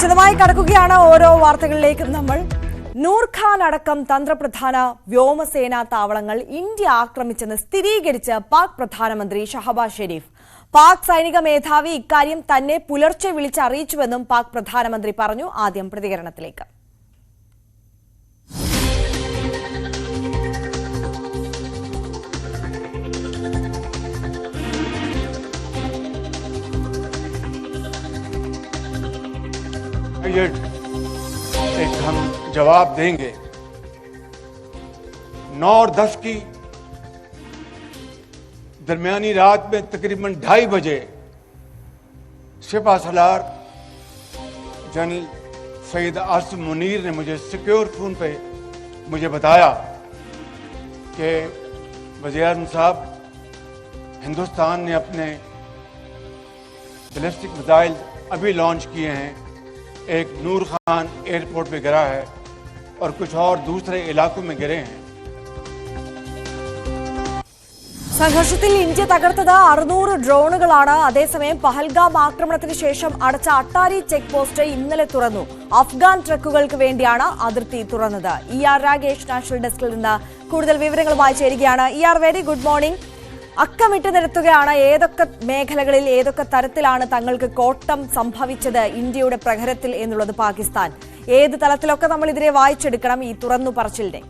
വിശദമായി കടക്കുകയാണ് ഓരോ വാർത്തകളിലേക്കും നമ്മൾ. നൂർഖാൻ അടക്കം തന്ത്രപ്രധാന വ്യോമസേനാ താവളങ്ങൾ ഇന്ത്യ ആക്രമിച്ചെന്ന് സ്ഥിരീകരിച്ച് പാക് പ്രധാനമന്ത്രി ഷഹബാസ് ഷെരീഫ്. പാക് സൈനിക മേധാവി ഇക്കാര്യം തന്നെ പുലർച്ചെ വിളിച്ചറിയിച്ചുവെന്നും പാക് പ്രധാനമന്ത്രി പറഞ്ഞു. ആദ്യം പ്രതികരണത്തിലേക്ക്. एक हम जवाब देंगे। 9 और 10 की दरमियानी रात में तकरीबन 2:30 बजे सिपह सलार जनरल सईद आसिम मुनीर ने मुझे सिक्योर फोन पे मुझे बताया कि वज़ीर-ए-आज़म साहब, हिंदुस्तान ने अपने बैलिस्टिक मिसाइल अभी लॉन्च किए हैं, एक नूर खान एयरपोर्ट पे गिरा है और कुछ और दूसरे इलाकों में गिरे हैं. സംഘർഷത്തിൽ ഇന്ത്യ തകർത്തത് 600 ഡ്രോണുകളാണ്. അതേസമയം പഹൽഗാം ആക്രമണത്തിന് ശേഷം അടച്ച അട്ടാരി ചെക്ക് പോസ്റ്റ് ഇന്നലെ തുറന്നു. അഫ്ഗാൻ ട്രക്കുകൾക്ക് വേണ്ടിയാണ് അതിർത്തി തുറന്നത്. രാഗേഷ് നാഷണൽ ഡെസ്കിൽ നിന്ന് കൂടുതൽ വിവരങ്ങളുമായി ചേരുകയാണ്. Very good morning. അക്കമിട്ട് നിരത്തുകയാണ് ഏതൊക്കെ മേഖലകളിൽ ഏതൊക്കെ തരത്തിലാണ് തങ്ങൾക്ക് കോട്ടം സംഭവിച്ചത് ഇന്ത്യയുടെ പ്രഹരത്തിൽ എന്നുള്ളത് പാകിസ്ഥാൻ. ഏത് തലത്തിലൊക്കെ നമ്മൾ ഇതിനെ വായിച്ചെടുക്കണം ഈ തുറന്നു പറച്ചിലിനെ?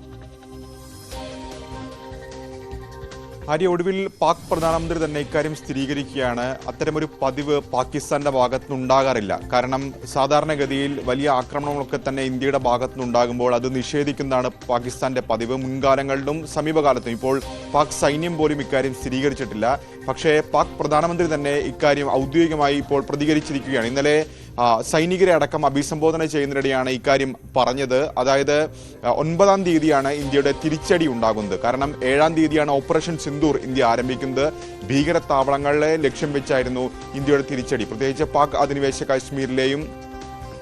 ഒടുവിൽ പാക് പ്രധാനമന്ത്രി തന്നെ ഇക്കാര്യം സ്ഥിരീകരിക്കുകയാണ്. അത്തരമൊരു പതിവ് പാകിസ്ഥാന്റെ ഭാഗത്തുനിന്നുണ്ടാകാറില്ല. കാരണം സാധാരണഗതിയിൽ വലിയ ആക്രമണങ്ങളൊക്കെ തന്നെ ഇന്ത്യയുടെ ഭാഗത്തുനിന്നുണ്ടാകുമ്പോൾ അത് നിഷേധിക്കുന്നതാണ് പാകിസ്ഥാന്റെ പതിവ്. മുൻകാലങ്ങളിലും സമീപകാലത്തും. ഇപ്പോൾ പാക് സൈന്യം പോലും ഇക്കാര്യം സ്ഥിരീകരിച്ചിട്ടില്ല. പക്ഷേ പാക് പ്രധാനമന്ത്രി തന്നെ ഇക്കാര്യം ഔദ്യോഗികമായി ഇപ്പോൾ പ്രതികരിച്ചിരിക്കുകയാണ്. ഇന്നലെ സൈനികരെ അടക്കം അഭിസംബോധന ചെയ്യുന്നതിനിടെയാണ് ഇക്കാര്യം പറഞ്ഞത്. അതായത് 9-ാം തീയതിയാണ് ഇന്ത്യയുടെ തിരിച്ചടി ഉണ്ടാകുന്നത്. കാരണം 7-ാം തീയതിയാണ് ഓപ്പറേഷൻ സിന്ദൂർ ഇന്ത്യ ആരംഭിക്കുന്നത്. ഭീകര താവളങ്ങളെ ലക്ഷ്യം വെച്ചായിരുന്നു ഇന്ത്യയുടെ തിരിച്ചടി. പ്രത്യേകിച്ച് പാക് അധിനിവേശ കാശ്മീരിലെയും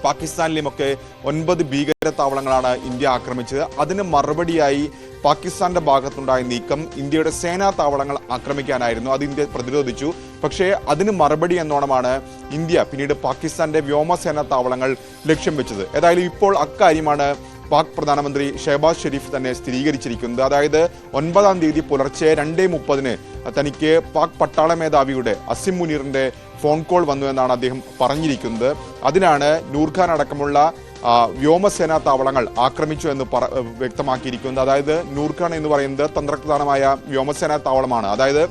പാകിസ്ഥാനിലെയുമൊക്കെ 9 ഭീകര താവളങ്ങളാണ് ഇന്ത്യ ആക്രമിച്ചത്. അതിന് മറുപടിയായി പാകിസ്ഥാന്റെ ഭാഗത്തുണ്ടായ നീക്കം ഇന്ത്യയുടെ സേനാ താവളങ്ങൾ ആക്രമിക്കാനായിരുന്നു. അത് ഇന്ത്യ പ്രതിരോധിച്ചു. പക്ഷേ അതിന് മറുപടി എന്നോണമാണ് ഇന്ത്യ പിന്നീട് പാകിസ്ഥാന്റെ വ്യോമസേനാ താവളങ്ങൾ ലക്ഷ്യം വെച്ചത്. ഏതായാലും ഇപ്പോൾ അക്കാര്യമാണ് പാക് പ്രധാനമന്ത്രി ഷഹബാസ് ഷെരീഫ് തന്നെ സ്ഥിരീകരിച്ചിരിക്കുന്നത്. അതായത് 9-ാം തീയതി പുലർച്ചെ 2:30 തനിക്ക് പാക് പട്ടാള മേധാവിയുടെ അസിം മുനീറിന്റെ ഫോൺ കോൾ വന്നു എന്നാണ് അദ്ദേഹം പറഞ്ഞിരിക്കുന്നത്. അതിനാണ് നൂർഖാൻ അടക്കമുള്ള വ്യോമസേനാ താവളങ്ങൾ ആക്രമിച്ചു എന്ന് വ്യക്തമാക്കിയിരിക്കുന്നത്. അതായത് നൂർഖാൻ എന്ന് പറയുന്നത് തന്ത്രപ്രധാനമായ വ്യോമസേനാ താവളമാണ്. അതായത്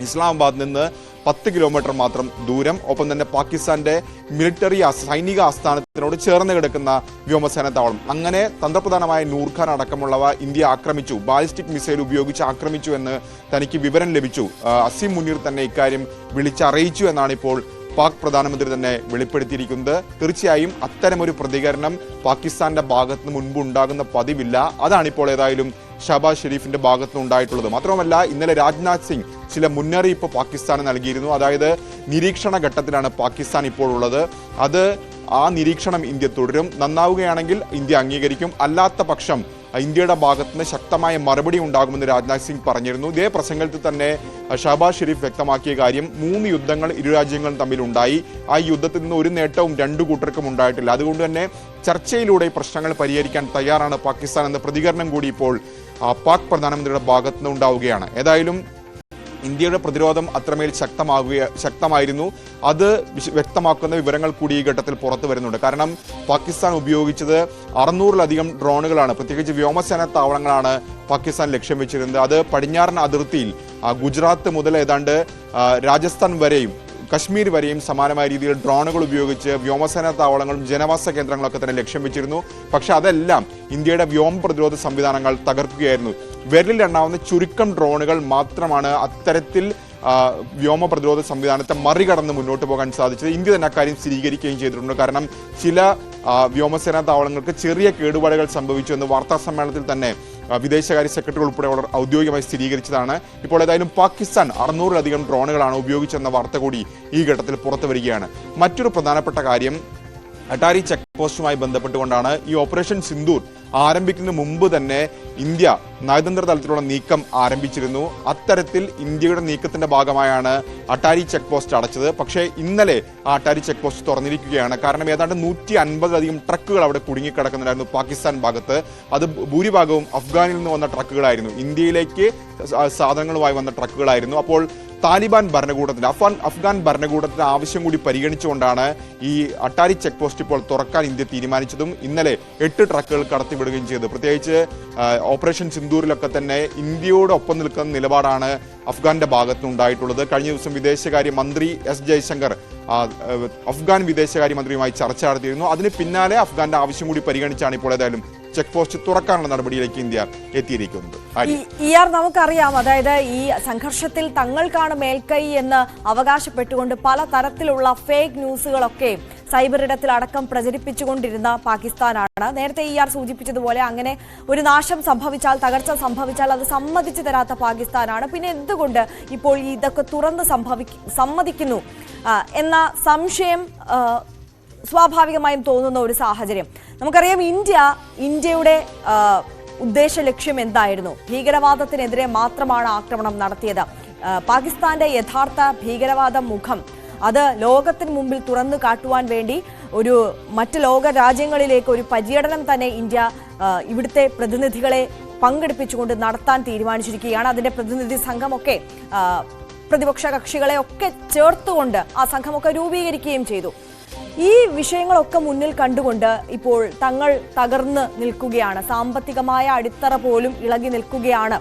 ഇസ്ലാമാബാദിൽ നിന്ന് 10 കിലോമീറ്റർ മാത്രം ദൂരം. ഒപ്പം തന്നെ പാകിസ്ഥാന്റെ മിലിറ്ററി സൈനിക ആസ്ഥാനത്തിനോട് ചേർന്ന് കിടക്കുന്ന വ്യോമസേന താവളം. അങ്ങനെ തന്ത്രപ്രധാനമായ നൂർഖാൻ അടക്കമുള്ളവ ഇന്ത്യ ആക്രമിച്ചു. ബാലിസ്റ്റിക് മിസൈൽ ഉപയോഗിച്ച് ആക്രമിച്ചു എന്ന് തനിക്ക് വിവരം ലഭിച്ചു. അസിം മുനീർ തന്നെ ഇക്കാര്യം വിളിച്ചറിയിച്ചു എന്നാണ് ഇപ്പോൾ പാക് പ്രധാനമന്ത്രി തന്നെ വെളിപ്പെടുത്തിയിരിക്കുന്നത്. തീർച്ചയായും അത്തരമൊരു പ്രതികരണം പാകിസ്ഥാന്റെ ഭാഗത്ത് മുൻപ് ഉണ്ടാകുന്ന പതിവില്ല. അതാണിപ്പോൾ ഏതായാലും ഷഹബാസ് ഷെരീഫിന്റെ ഭാഗത്തുനിന്ന് ഉണ്ടായിട്ടുള്ളത്. മാത്രമല്ല ഇന്നലെ രാജ്നാഥ് സിംഗ് ചില മുന്നറിയിപ്പ് പാകിസ്ഥാന് നൽകിയിരുന്നു. അതായത് നിരീക്ഷണ ഘട്ടത്തിലാണ് പാകിസ്ഥാൻ ഇപ്പോൾ ഉള്ളത്. ആ നിരീക്ഷണം ഇന്ത്യ തുടരും. നന്നാവുകയാണെങ്കിൽ ഇന്ത്യ അംഗീകരിക്കും. അല്ലാത്ത പക്ഷം ഇന്ത്യയുടെ ഭാഗത്തുനിന്ന് ശക്തമായ മറുപടി ഉണ്ടാകുമെന്ന് രാജ്നാഥ് സിംഗ് പറഞ്ഞിരുന്നു. ഇതേ പ്രസംഗത്തിൽ തന്നെ ഷഹബാസ് ഷെരീഫ് വ്യക്തമാക്കിയ കാര്യം 3 യുദ്ധങ്ങൾ ഇരു രാജ്യങ്ങളും തമ്മിലുണ്ടായി. ആ യുദ്ധത്തിൽ നിന്ന് ഒരു നേട്ടവും 2 കൂട്ടർക്കും ഉണ്ടായിട്ടില്ല. അതുകൊണ്ട് തന്നെ ചർച്ചയിലൂടെ പ്രശ്നങ്ങൾ പരിഹരിക്കാൻ തയ്യാറാണ് പാകിസ്ഥാൻ എന്ന പ്രതികരണം കൂടി ഇപ്പോൾ പാക് പ്രധാനമന്ത്രിയുടെ ഭാഗത്തുനിന്ന് ഉണ്ടാവുകയാണ്. ഏതായാലും ഇന്ത്യയുടെ പ്രതിരോധം അത്രമേൽ ശക്തമായിരുന്നു. അത് വ്യക്തമാക്കുന്ന വിവരങ്ങൾ കൂടി ഈ ഘട്ടത്തിൽ പുറത്തു വരുന്നുണ്ട്. കാരണം പാകിസ്ഥാൻ ഉപയോഗിച്ചത് 600-ലധികം ഡ്രോണുകളാണ്. പ്രത്യേകിച്ച് വ്യോമസേനാ താവളങ്ങളാണ് പാകിസ്ഥാൻ ലക്ഷ്യം വെച്ചിരുന്നത്. അത് പടിഞ്ഞാറൻ അതിർത്തിയിൽ ഗുജറാത്ത് മുതൽ ഏതാണ്ട് രാജസ്ഥാൻ വരെയും കശ്മീർ വരെയും സമാനമായ രീതിയിൽ ഡ്രോണുകൾ ഉപയോഗിച്ച് വ്യോമസേനാ താവളങ്ങളും ജനവാസ കേന്ദ്രങ്ങളൊക്കെ തന്നെ ലക്ഷ്യം വെച്ചിരുന്നു. പക്ഷെ അതെല്ലാം ഇന്ത്യയുടെ വ്യോമ പ്രതിരോധ സംവിധാനങ്ങൾ തകർക്കുകയായിരുന്നു. വിരലിലെണ്ണാവുന്ന ചുരുക്കം ഡ്രോണുകൾ മാത്രമാണ് അത്തരത്തിൽ വ്യോമ പ്രതിരോധ സംവിധാനത്തെ മറികടന്ന് മുന്നോട്ട് പോകാൻ സാധിച്ചത്. ഇന്ത്യ തന്നെ അക്കാര്യം സ്ഥിരീകരിക്കുകയും ചെയ്തിട്ടുണ്ട്. കാരണം ചില വ്യോമസേനാ താവളങ്ങൾക്ക് ചെറിയ കേടുപാടുകൾ സംഭവിച്ചു എന്ന് വാർത്താ സമ്മേളനത്തിൽ തന്നെ വിദേശകാര്യ സെക്രട്ടറി ഉൾപ്പെടെ ഔദ്യോഗികമായി സ്ഥിരീകരിച്ചതാണ്. ഇപ്പോൾ ഏതായാലും പാകിസ്ഥാൻ 600-ലധികം ഡ്രോണുകളാണ് ഉപയോഗിച്ചെന്ന വാർത്ത കൂടി ഈ ഘട്ടത്തിൽ പുറത്തു വരികയാണ്. മറ്റൊരു പ്രധാനപ്പെട്ട കാര്യം, അട്ടാരി ചെക്ക് പോസ്റ്റുമായി ബന്ധപ്പെട്ടുകൊണ്ടാണ് ഈ ഓപ്പറേഷൻ സിന്ദൂർ ആരംഭിക്കുന്നതിന് മുമ്പ് തന്നെ ഇന്ത്യ നയതന്ത്ര തലത്തിലുള്ള നീക്കം ആരംഭിച്ചിരുന്നു. അത്തരത്തിൽ ഇന്ത്യയുടെ നീക്കത്തിന്റെ ഭാഗമായാണ് അട്ടാരി ചെക്ക് പോസ്റ്റ് അടച്ചത്. പക്ഷേ ഇന്നലെ ആ അട്ടാരി ചെക്ക് പോസ്റ്റ് തുറന്നിരിക്കുകയാണ്. കാരണം ഏതാണ്ട് 150-ലധികം ട്രക്കുകൾ അവിടെ കുടുങ്ങിക്കിടക്കുന്നുണ്ടായിരുന്നു പാകിസ്ഥാൻ ഭാഗത്ത്. അത് ഭൂരിഭാഗവും അഫ്ഗാനിൽ നിന്ന് വന്ന ട്രക്കുകളായിരുന്നു, ഇന്ത്യയിലേക്ക് സാധനങ്ങളുമായി വന്ന ട്രക്കുകളായിരുന്നു. അപ്പോൾ താലിബാൻ ഭരണകൂടത്തിന്റെ അഫ്ഗാൻ ഭരണകൂടത്തിന്റെ ആവശ്യം കൂടി പരിഗണിച്ചുകൊണ്ടാണ് ഈ അട്ടാരി ചെക്ക് പോസ്റ്റ് ഇപ്പോൾ തുറക്കാൻ ഇന്ത്യ തീരുമാനിച്ചതും ഇന്നലെ 8 ട്രക്കുകൾ കടത്തിവിടുകയും ചെയ്തു. പ്രത്യേകിച്ച് ഓപ്പറേഷൻ സിന്ദൂറിലൊക്കെ തന്നെ ഇന്ത്യയോടൊപ്പം നിൽക്കുന്ന നിലപാടാണ് അഫ്ഗാന്റെ ഭാഗത്തുനിന്നുണ്ടായിട്ടുള്ളത്. കഴിഞ്ഞ ദിവസം വിദേശകാര്യ മന്ത്രി എസ് ജയശങ്കർ അഫ്ഗാൻ വിദേശകാര്യമന്ത്രിയുമായി ചർച്ച നടത്തിയിരുന്നു. അതിന് പിന്നാലെ അഫ്ഗാന്റെ ആവശ്യം കൂടി പരിഗണിച്ചാണ് ഇപ്പോൾ ഏതായാലും ചെക്ക് പോസ്റ്റ് തുറക്കാനുള്ള നടപടിയിലേക്ക് ഇന്ത്യ എത്തിയിരിക്കുന്നത്. നമുക്കറിയാം, അതായത് ഈ സംഘർഷത്തിൽ തങ്ങൾക്കാണ് മേൽക്കൈ എന്ന് അവകാശപ്പെട്ടുകൊണ്ട് പല തരത്തിലുള്ള ഫേക്ക് ന്യൂസുകളൊക്കെ സൈബർ ഇടത്തിൽ അടക്കം പ്രചരിപ്പിച്ചുകൊണ്ടിരുന്ന പാകിസ്ഥാനാണ്. നേരത്തെ സൂചിപ്പിച്ചതുപോലെ അങ്ങനെ ഒരു നാശം സംഭവിച്ചാൽ, തകർച്ച സംഭവിച്ചാൽ അത് സമ്മതിച്ചു തരാത്ത പാകിസ്ഥാനാണ്. പിന്നെ എന്തുകൊണ്ട് ഇപ്പോൾ ഇതൊക്കെ തുറന്ന് സമ്മതിക്കുന്നു എന്ന സംശയം സ്വാഭാവികമായും തോന്നുന്ന ഒരു സാഹചര്യം. നമുക്കറിയാം, ഇന്ത്യയുടെ ഉദ്ദേശ ലക്ഷ്യം എന്തായിരുന്നു? ഭീകരവാദത്തിനെതിരെ മാത്രമാണ് ആക്രമണം നടത്തിയത്. പാകിസ്ഥാന്റെ യഥാർത്ഥ ഭീകരവാദ മുഖം അത് ലോകത്തിന് മുമ്പിൽ തുറന്നു കാട്ടുവാൻ വേണ്ടി മറ്റ് ലോക രാജ്യങ്ങളിലേക്ക് ഒരു പര്യടനം തന്നെ ഇന്ത്യ ഇവിടുത്തെ പ്രതിനിധികളെ പങ്കെടുപ്പിച്ചുകൊണ്ട് നടത്താൻ തീരുമാനിച്ചിരിക്കുകയാണ്. അതിന്റെ പ്രതിനിധി സംഘമൊക്കെ പ്രതിപക്ഷ കക്ഷികളെ ഒക്കെ ചേർത്തുകൊണ്ട് ആ സംഘമൊക്കെ രൂപീകരിക്കുകയും ചെയ്തു. ഈ വിഷയങ്ങളൊക്കെ മുന്നിൽ കണ്ടുകൊണ്ട് ഇപ്പോൾ തങ്ങൾ തകർന്ന് നിൽക്കുകയാണ്, സാമ്പത്തികമായ അടിത്തറ പോലും ഇളകി നിൽക്കുകയാണ്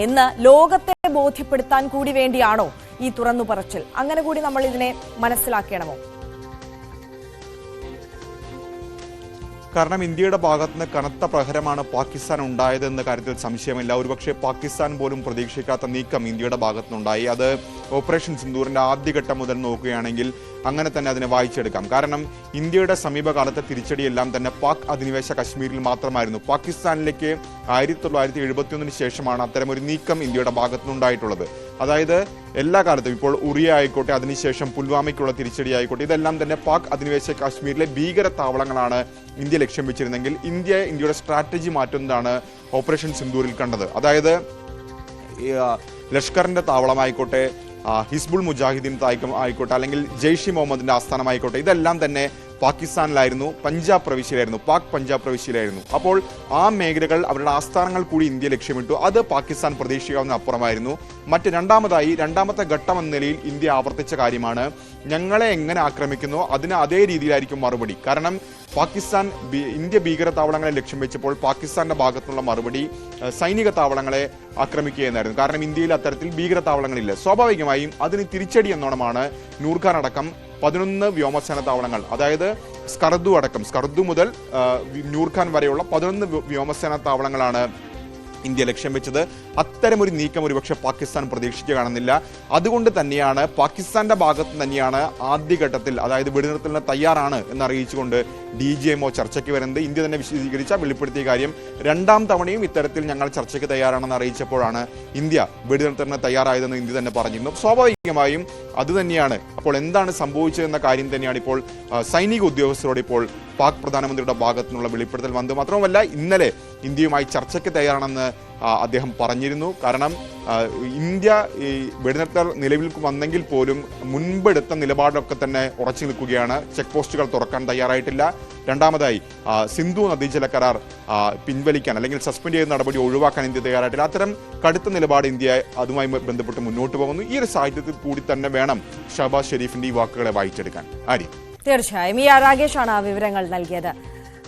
എന്ന് ലോകത്തെ ബോധ്യപ്പെടുത്താൻ കൂടി വേണ്ടിയാണോ ഈ തുറന്നു പറച്ചിൽ? അങ്ങനെ കൂടി നമ്മൾ ഇതിനെ മനസ്സിലാക്കണമോ? കാരണം ഇന്ത്യയുടെ ഭാഗത്തുനിന്ന് കനത്ത പ്രഹരമാണ് പാകിസ്ഥാൻ ഉണ്ടായതെന്ന കാര്യത്തിൽ സംശയമില്ല. ഒരുപക്ഷെ പാകിസ്ഥാൻ പോലും പ്രതീക്ഷിക്കാത്ത നീക്കം ഇന്ത്യയുടെ ഭാഗത്തുനിന്നുണ്ടായി. അത് ഓപ്പറേഷൻ സിന്ദൂറിന്റെ ആദ്യഘട്ടം മുതൽ നോക്കുകയാണെങ്കിൽ അങ്ങനെ തന്നെ അതിനെ വായിച്ചെടുക്കാം. കാരണം ഇന്ത്യയുടെ സമീപകാലത്തെ തിരിച്ചടിയെല്ലാം തന്നെ പാക് അധിനിവേശ കശ്മീരിൽ മാത്രമായിരുന്നു. പാകിസ്ഥാനിലേക്ക് 1971 ശേഷമാണ് അത്തരമൊരു നീക്കം ഇന്ത്യയുടെ ഭാഗത്തുനിന്നുണ്ടായിട്ടുള്ളത്. അതായത് എല്ലാ കാലത്തും ഇപ്പോൾ ഉറിയ ആയിക്കോട്ടെ, അതിനുശേഷം പുൽവാമയ്ക്കുള്ള തിരിച്ചടി ആയിക്കോട്ടെ, ഇതെല്ലാം തന്നെ പാക് അധിനിവേശ കാശ്മീരിലെ ഭീകര താവളങ്ങളാണ് ഇന്ത്യ ലക്ഷ്യം വെച്ചിരുന്നെങ്കിൽ ഇന്ത്യയുടെ സ്ട്രാറ്റജി മാറ്റുന്നതാണ് ഓപ്പറേഷൻ സിന്ദൂറിൽ കണ്ടത്. അതായത് ലഷ്കറിന്റെ താവളമായിക്കോട്ടെ, ഹിസ്ബുൾ മുജാഹിദീൻ ആയിക്കോട്ടെ, അല്ലെങ്കിൽ ജെയ്ഷ് ഇ മുഹമ്മദിന്റെ ആസ്ഥാനമായിക്കോട്ടെ, ഇതെല്ലാം തന്നെ പാകിസ്ഥാനിലായിരുന്നു, പഞ്ചാബ് പ്രവിശ്യയിലായിരുന്നു, പാക് പഞ്ചാബ് പ്രവിശ്യയിലായിരുന്നു. അപ്പോൾ ആ മേഖലകൾ, അവരുടെ ആസ്ഥാനങ്ങൾ കൂടി ഇന്ത്യ ലക്ഷ്യമിട്ടു. അത് പാകിസ്ഥാൻ പ്രതീക്ഷിക്കാവുന്ന അപ്പുറമായിരുന്നു. രണ്ടാമത്തെ ഘട്ടം എന്ന നിലയിൽ ഇന്ത്യ ആവർത്തിച്ച കാര്യമാണ്, ഞങ്ങളെ എങ്ങനെ ആക്രമിക്കുന്നോ അതിന് അതേ രീതിയിലായിരിക്കും മറുപടി. കാരണം ഇന്ത്യ ഭീകര താവളങ്ങളെ ലക്ഷ്യം വെച്ചപ്പോൾ പാകിസ്ഥാന്റെ ഭാഗത്തുള്ള മറുപടി സൈനിക താവളങ്ങളെ ആക്രമിക്കുക എന്നായിരുന്നു. കാരണം ഇന്ത്യയിൽ അത്തരത്തിൽ ഭീകര താവളങ്ങളില്ല. സ്വാഭാവികമായും അതിന് തിരിച്ചടി എന്നോണമാണ് നൂർഖാൻ അടക്കം 11 വ്യോമസേന താവളങ്ങൾ, അതായത് സ്കർദു മുതൽ നൂർഖാൻ വരെയുള്ള 11 വ്യോമസേന താവളങ്ങളാണ് ഇന്ത്യ ലക്ഷ്യം വെച്ചത്. അത്തരമൊരു നീക്കം ഒരുപക്ഷെ പാകിസ്ഥാൻ പ്രതീക്ഷിച്ച് കാണുന്നില്ല. അതുകൊണ്ട് തന്നെയാണ് പാകിസ്ഥാന്റെ ഭാഗത്ത് തന്നെയാണ് ആദ്യഘട്ടത്തിൽ, അതായത് വെടിനിർത്തലിന് തയ്യാറാണ് എന്നറിയിച്ചുകൊണ്ട് DGMO ചർച്ചയ്ക്ക് വരുന്നത്. ഇന്ത്യ തന്നെ വെളിപ്പെടുത്തിയ കാര്യം, 2ാം തവണയും ഇത്തരത്തിൽ ഞങ്ങൾ ചർച്ചയ്ക്ക് തയ്യാറാണെന്ന് അറിയിച്ചപ്പോഴാണ് ഇന്ത്യ വെടിനിർത്തലിന് തയ്യാറായതെന്ന് ഇന്ത്യ തന്നെ പറഞ്ഞിരുന്നു. സ്വാഭാവികമായും അതുതന്നെയാണ് അപ്പോൾ എന്താണ് സംഭവിച്ചതെന്ന കാര്യം തന്നെയാണ് ഇപ്പോൾ സൈനിക ഉദ്യോഗസ്ഥരോട് ഇപ്പോൾ പാക് പ്രധാനമന്ത്രിയുടെ ഭാഗത്തു നിന്നുള്ള വെളിപ്പെടുത്തൽ വന്നത്. മാത്രമല്ല, ഇന്നലെ ഇന്ത്യയുമായി ചർച്ചയ്ക്ക് തയ്യാറാണെന്ന് അദ്ദേഹം പറഞ്ഞിരുന്നു. കാരണം ഇന്ത്യ ഈ വെടിനിർത്തൽ നിലവിൽ വന്നെങ്കിൽ പോലും മുൻപെടുത്ത നിലപാടൊക്കെ തന്നെ ഉറച്ചു നിൽക്കുകയാണ്. ചെക്ക് പോസ്റ്റുകൾ തുറക്കാൻ തയ്യാറായിട്ടില്ല. രണ്ടാമതായി സിന്ധു നദീജല കരാർ പിൻവലിക്കാൻ അല്ലെങ്കിൽ സസ്പെൻഡ് ചെയ്യുന്ന നടപടി ഒഴിവാക്കാൻ ഇന്ത്യ തയ്യാറായിട്ടില്ല. അത്തരം കടുത്ത നിലപാട് ഇന്ത്യ അതുമായി ബന്ധപ്പെട്ട് മുന്നോട്ട് പോകുന്നു. ഈ ഒരു സാഹചര്യത്തിൽ കൂടി തന്നെ വേണം ഷഹബാസ് ഷെരീഫിന്റെ ഈ വാക്കുകളെ വായിച്ചെടുക്കാൻ. ആരി, തീർച്ചയായും രാകേഷാണ് ആ വിവരങ്ങൾ നൽകിയത്.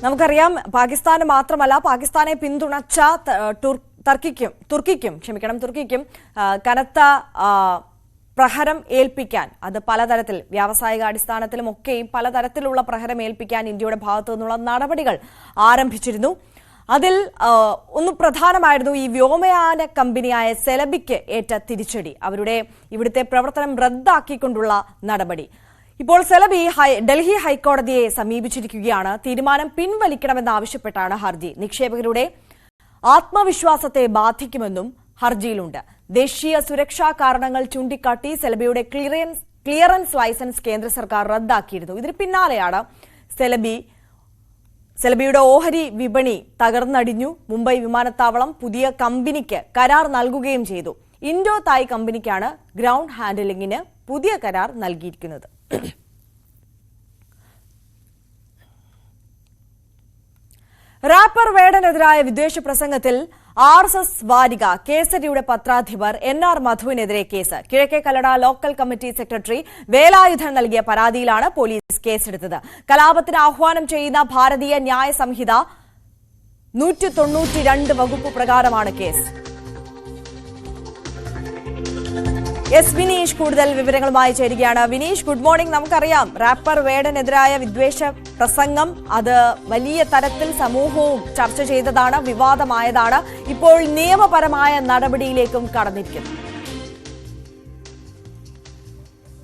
നമുക്കറിയാം, പാകിസ്ഥാന് മാത്രമല്ല, പാകിസ്ഥാനെ പിന്തുണച്ച തുർക്കിക്കും കനത്ത പ്രഹരം ഏൽപ്പിക്കാൻ, അത് പലതരത്തിൽ വ്യാവസായിക അടിസ്ഥാനത്തിലും ഒക്കെയും പലതരത്തിലുള്ള പ്രഹരം ഏൽപ്പിക്കാൻ ഇന്ത്യയുടെ ഭാഗത്തു നിന്നുള്ള നടപടികൾ ആരംഭിച്ചിരുന്നു. അതിൽ ഒന്ന് പ്രധാനമായിരുന്നു ഈ വ്യോമയാന കമ്പനിയായ സെലബിക്ക് ഏറ്റ തിരിച്ചടി, ഇവിടുത്തെ പ്രവർത്തനം റദ്ദാക്കിക്കൊണ്ടുള്ള നടപടി. ഇപ്പോൾ സെലബി ഡൽഹി ഹൈക്കോടതിയെ സമീപിച്ചിരിക്കുകയാണ്. തീരുമാനം പിൻവലിക്കണമെന്നാവശ്യപ്പെട്ടാണ് ഹർജി. നിക്ഷേപകരുടെ ആത്മവിശ്വാസത്തെ ബാധിക്കുമെന്നും ഹർജിയിലുണ്ട്. ദേശീയ സുരക്ഷാ കാരണങ്ങൾ ചൂണ്ടിക്കാട്ടി സെലബിയുടെ ക്ലിയറൻസ് ലൈസൻസ് കേന്ദ്ര സർക്കാർ റദ്ദാക്കിയിരുന്നു. ഇതിന് പിന്നാലെയാണ് സെലബിയുടെ ഓഹരി വിപണി തകർന്നടിഞ്ഞു. മുംബൈ വിമാനത്താവളം പുതിയ കമ്പനിക്ക് കരാർ നൽകുകയും ചെയ്തു. ഇൻഡോ തായ് കമ്പനിക്കാണ് ഗ്രൗണ്ട് ഹാൻഡലിംഗിന് പുതിയ കരാർ നൽകിയിരിക്കുന്നത്. റാപ്പർ വേടനെതിരായ വിദ്വേഷ പ്രസംഗത്തിൽ RSS വാരിക കേസരിയുടെ പത്രാധിപർ NR മധുവിനെതിരെ case. Kizhakke Kallada local committee secretary Velayudhan നൽകിയ പരാതിയിലാണ് പോലീസ് കേസെടുത്തത്. കലാപത്തിന് ആഹ്വാനം ചെയ്യുന്ന ഭാരതീയ ന്യായ സംഹിത 192 വകുപ്പ് പ്രകാരമാണ് കേസ്. വിനീഷ് കൂടുതൽ വിവരങ്ങളുമായി ചേരുകയാണ്. Vineesh, good morning. നമുക്കറിയാം റാപ്പർ വേടനെതിരായ വിദ്വേഷ പ്രസംഗം അത് വലിയ തരത്തിൽ സമൂഹവും ചർച്ച ചെയ്തതാണ്, വിവാദമായതാണ്. ഇപ്പോൾ നിയമപരമായ നടപടിയിലേക്കും കടന്നിരിക്കുന്നു.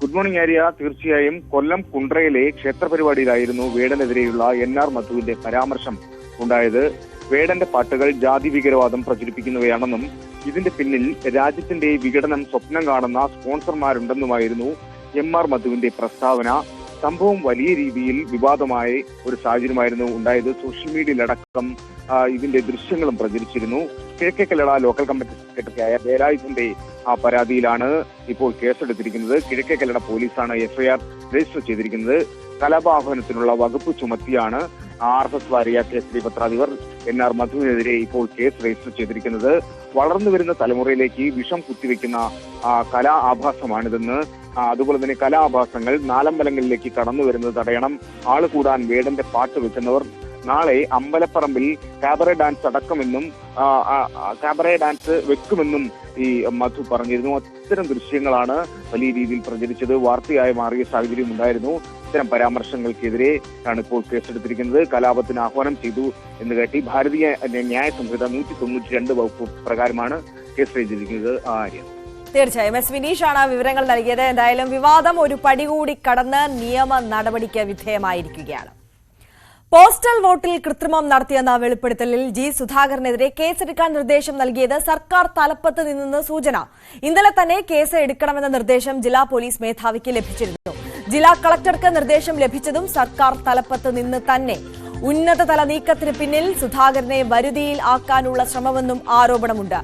Good morning Arya. തീർച്ചയായും കൊല്ലം കുണ്ട്രയിലെ ക്ഷേത്ര പരിപാടിയിലായിരുന്നു വേടനെതിരെയുള്ള NR മധുവിന്റെ പരാമർശം ഉണ്ടായത്. വേടന്റെ പാട്ടുകൾ ജാതി ഭീകരവാദം പ്രചരിപ്പിക്കുന്നവയാണെന്നും ഇതിന്റെ പിന്നിൽ രാജ്യത്തിന്റെ വിഘടനം സ്വപ്നം കാണുന്ന സ്പോൺസർമാരുണ്ടെന്നുമായിരുന്നു MR മധുവിന്റെ പ്രസ്താവന. സംഭവം വലിയ രീതിയിൽ വിവാദമായ ഒരു സാഹചര്യമായിരുന്നു ഉണ്ടായത്. സോഷ്യൽ മീഡിയയിലടക്കം ഇതിന്റെ ദൃശ്യങ്ങളും പ്രചരിച്ചിരുന്നു. കിഴക്കേ കല്ലട ലോക്കൽ കമ്മിറ്റി സെക്രട്ടറിയായ വേലായുധന്റെ പരാതിയിലാണ് ഇപ്പോൾ കേസെടുത്തിരിക്കുന്നത്. കിഴക്കേ കല്ലട പോലീസാണ് FIR രജിസ്റ്റർ ചെയ്തിരിക്കുന്നത്. കലാപാഹനത്തിനുള്ള വകുപ്പ് ചുമത്തിയാണ് RSS വാരിക കേസരി പത്രാധിപർ NR മധുവിനെതിരെ ഇപ്പോൾ കേസ് രജിസ്റ്റർ ചെയ്തിരിക്കുന്നത്. വളർന്നു വരുന്ന തലമുറയിലേക്ക് വിഷം കുത്തിവെക്കുന്ന കലാ ആഭാസമാണിതെന്ന്, അതുപോലെ തന്നെ കലാ ആഭാസങ്ങൾ നാലമ്പലങ്ങളിലേക്ക് കടന്നു വരുന്നത് തടയണം. ആള് കൂടാൻ വേടന്റെ പാട്ട് വെക്കുന്നവർ നാളെ അമ്പലപ്പറമ്പിൽ കാബറെ ഡാൻസ് അടക്കമെന്നും കാബറെ ഡാൻസ് വെക്കുമെന്നും ഈ മധു പറഞ്ഞിരുന്നു. അത്തരം ദൃശ്യങ്ങളാണ് വലിയ രീതിയിൽ പ്രചരിച്ചത്, വാർത്തയായി മാറിയ സാഹചര്യം ഉണ്ടായിരുന്നു. ഇത്തരം പരാമർശങ്ങൾക്കെതിരെ ആണ് ഇപ്പോൾ കേസെടുത്തിരിക്കുന്നത്. കലാപത്തിന് ആഹ്വാനം ചെയ്തു എന്ന് കാട്ടി ഭാരതീയ ന്യായ സംഹിത 192 വകുപ്പ് പ്രകാരമാണ് കേസ് ചെയ്തിരിക്കുന്നത്. തീർച്ചയായും വിനീഷാണ് വിവരങ്ങൾ നൽകിയത്. എന്തായാലും വിവാദം ഒരു പടി കൂടി കടന്ന് നിയമ നടപടിക്ക് വിധേയമായിരിക്കുകയാണ്. പോസ്റ്റൽ വോട്ടിൽ കൃത്രിമം നടത്തിയെന്ന വെളിപ്പെടുത്തലിൽ സുധാകരനെതിരെ കേസെടുക്കാൻ നിർദ്ദേശം നൽകിയത് സർക്കാർ തലപ്പത്ത് നിന്നെന്ന് സൂചന. ഇന്നലെ തന്നെ കേസ് എടുക്കണമെന്ന നിർദ്ദേശം ജില്ലാ പോലീസ് മേധാവിക്ക് ലഭിച്ചിരുന്നു. ജില്ലാ കളക്ടർക്ക് നിർദ്ദേശം ലഭിച്ചതും സർക്കാർ തലപ്പത്ത് നിന്ന് തന്നെ. ഉന്നതതല നീക്കത്തിന് പിന്നിൽ സുധാകരനെ വരുതിയിൽ ആക്കാനുള്ള ശ്രമമെന്നും ആരോപണമുണ്ട്.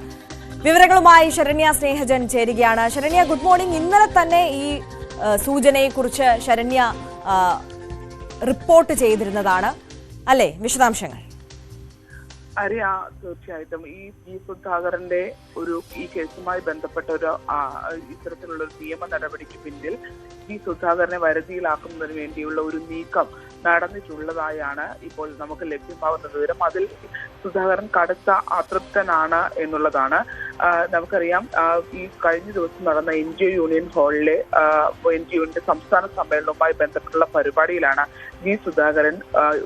വിവരങ്ങളുമായി ശരണ്യ സ്നേഹജൻ ചേരുകയാണ്. Saranya, good morning. ഇന്നലെ തന്നെ ഈ സൂചനയെക്കുറിച്ച് ശരണ്യ റിപ്പോർട്ട് ചെയ്തിരുന്നതാണ് അല്ലേ? വിശദാംശങ്ങൾ. തീർച്ചയായിട്ടും ഈ സുധാകരന്റെ ഈ കേസുമായി ബന്ധപ്പെട്ട ഇത്തരത്തിലുള്ള ഒരു നിയമ നടപടിക്ക് പിന്നിൽ സുധാകരനെ വരുതിയിലാക്കുന്നതിന് വേണ്ടിയുള്ള ഒരു നീക്കം നടന്നിട്ടുള്ളതായാണ് ഇപ്പോൾ നമുക്ക് ലഭ്യമാകുന്ന വിവരം. അതിൽ സുധാകരൻ കടുത്ത അതൃപ്തനാണ് എന്നുള്ളതാണ്. നമുക്കറിയാം ഈ കഴിഞ്ഞ ദിവസം നടന്ന NGO യൂണിയൻ ഹാളിലെ NGOന്റെ സംസ്ഥാന സമ്മേളനവുമായി ബന്ധപ്പെട്ടുള്ള പരിപാടിയിലാണ് സുധാകരൻ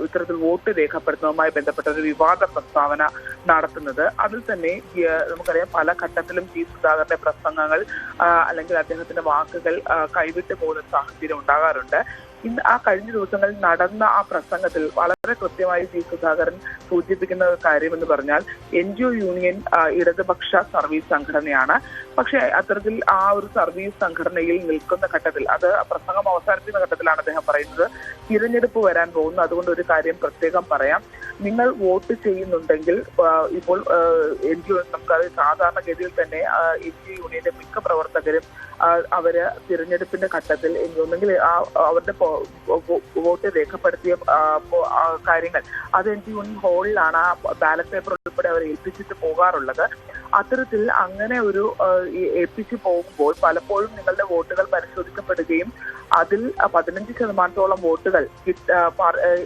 ഇത്തരത്തിൽ വോട്ട് രേഖപ്പെടുത്തുന്നതുമായി ബന്ധപ്പെട്ട ഒരു വിവാദ പ്രസ്താവന നടത്തുന്നത്. അതിൽ തന്നെ നമുക്കറിയാം പല ഘട്ടത്തിലും സുധാകരന്റെ പ്രസംഗങ്ങൾ അല്ലെങ്കിൽ അദ്ദേഹത്തിന്റെ വാക്കുകൾ കൈവിട്ടു പോകുന്ന സാഹചര്യം ഉണ്ടാകാറുണ്ട്. ആ കഴിഞ്ഞ ദിവസങ്ങളിൽ നടന്ന ആ പ്രസംഗത്തിൽ വളരെ കൃത്യമായി സുധാകരൻ സൂചിപ്പിക്കുന്ന കാര്യം എന്ന് പറഞ്ഞാൽ NGO യൂണിയൻ ഇടതുപക്ഷ സർവീസ് സംഘടനയാണ്. പക്ഷെ അത്തരത്തിൽ ആ ഒരു സർവീസ് സംഘടനയിൽ നിൽക്കുന്ന ഘട്ടത്തിൽ, അത് പ്രസംഗം അവസാനിപ്പിക്കുന്ന ഘട്ടത്തിലാണ് അദ്ദേഹം പറയുന്നത്, തിരഞ്ഞെടുപ്പ് വരാൻ പോകുന്നു, അതുകൊണ്ട് ഒരു കാര്യം പ്രത്യേകം പറയാം, നിങ്ങൾ വോട്ട് ചെയ്യുന്നുണ്ടെങ്കിൽ ഇപ്പോൾ NGO നമുക്കത് സാധാരണഗതിയിൽ തന്നെ NGO യൂണിയന്റെ മിക്ക പ്രവർത്തകരും അവര് തിരഞ്ഞെടുപ്പിന്റെ ഘട്ടത്തിൽ ഒന്നെങ്കിൽ അവരുടെ വോട്ട് രേഖപ്പെടുത്തിയ കാര്യങ്ങൾ അത് NGO യൂണിയൻ ഹാളിലാണ് ആ ബാലറ്റ് പേപ്പർ ഉൾപ്പെടെ അവർ ഏൽപ്പിച്ചിട്ട് പോകാറുള്ളത്. അത്തരത്തിൽ അങ്ങനെ ഒരു ഏൽപ്പിച്ചു പോകുമ്പോൾ പലപ്പോഴും നിങ്ങളുടെ വോട്ടുകൾ പരിശോധിക്കപ്പെടുകയും അതിൽ 15% വോട്ടുകൾ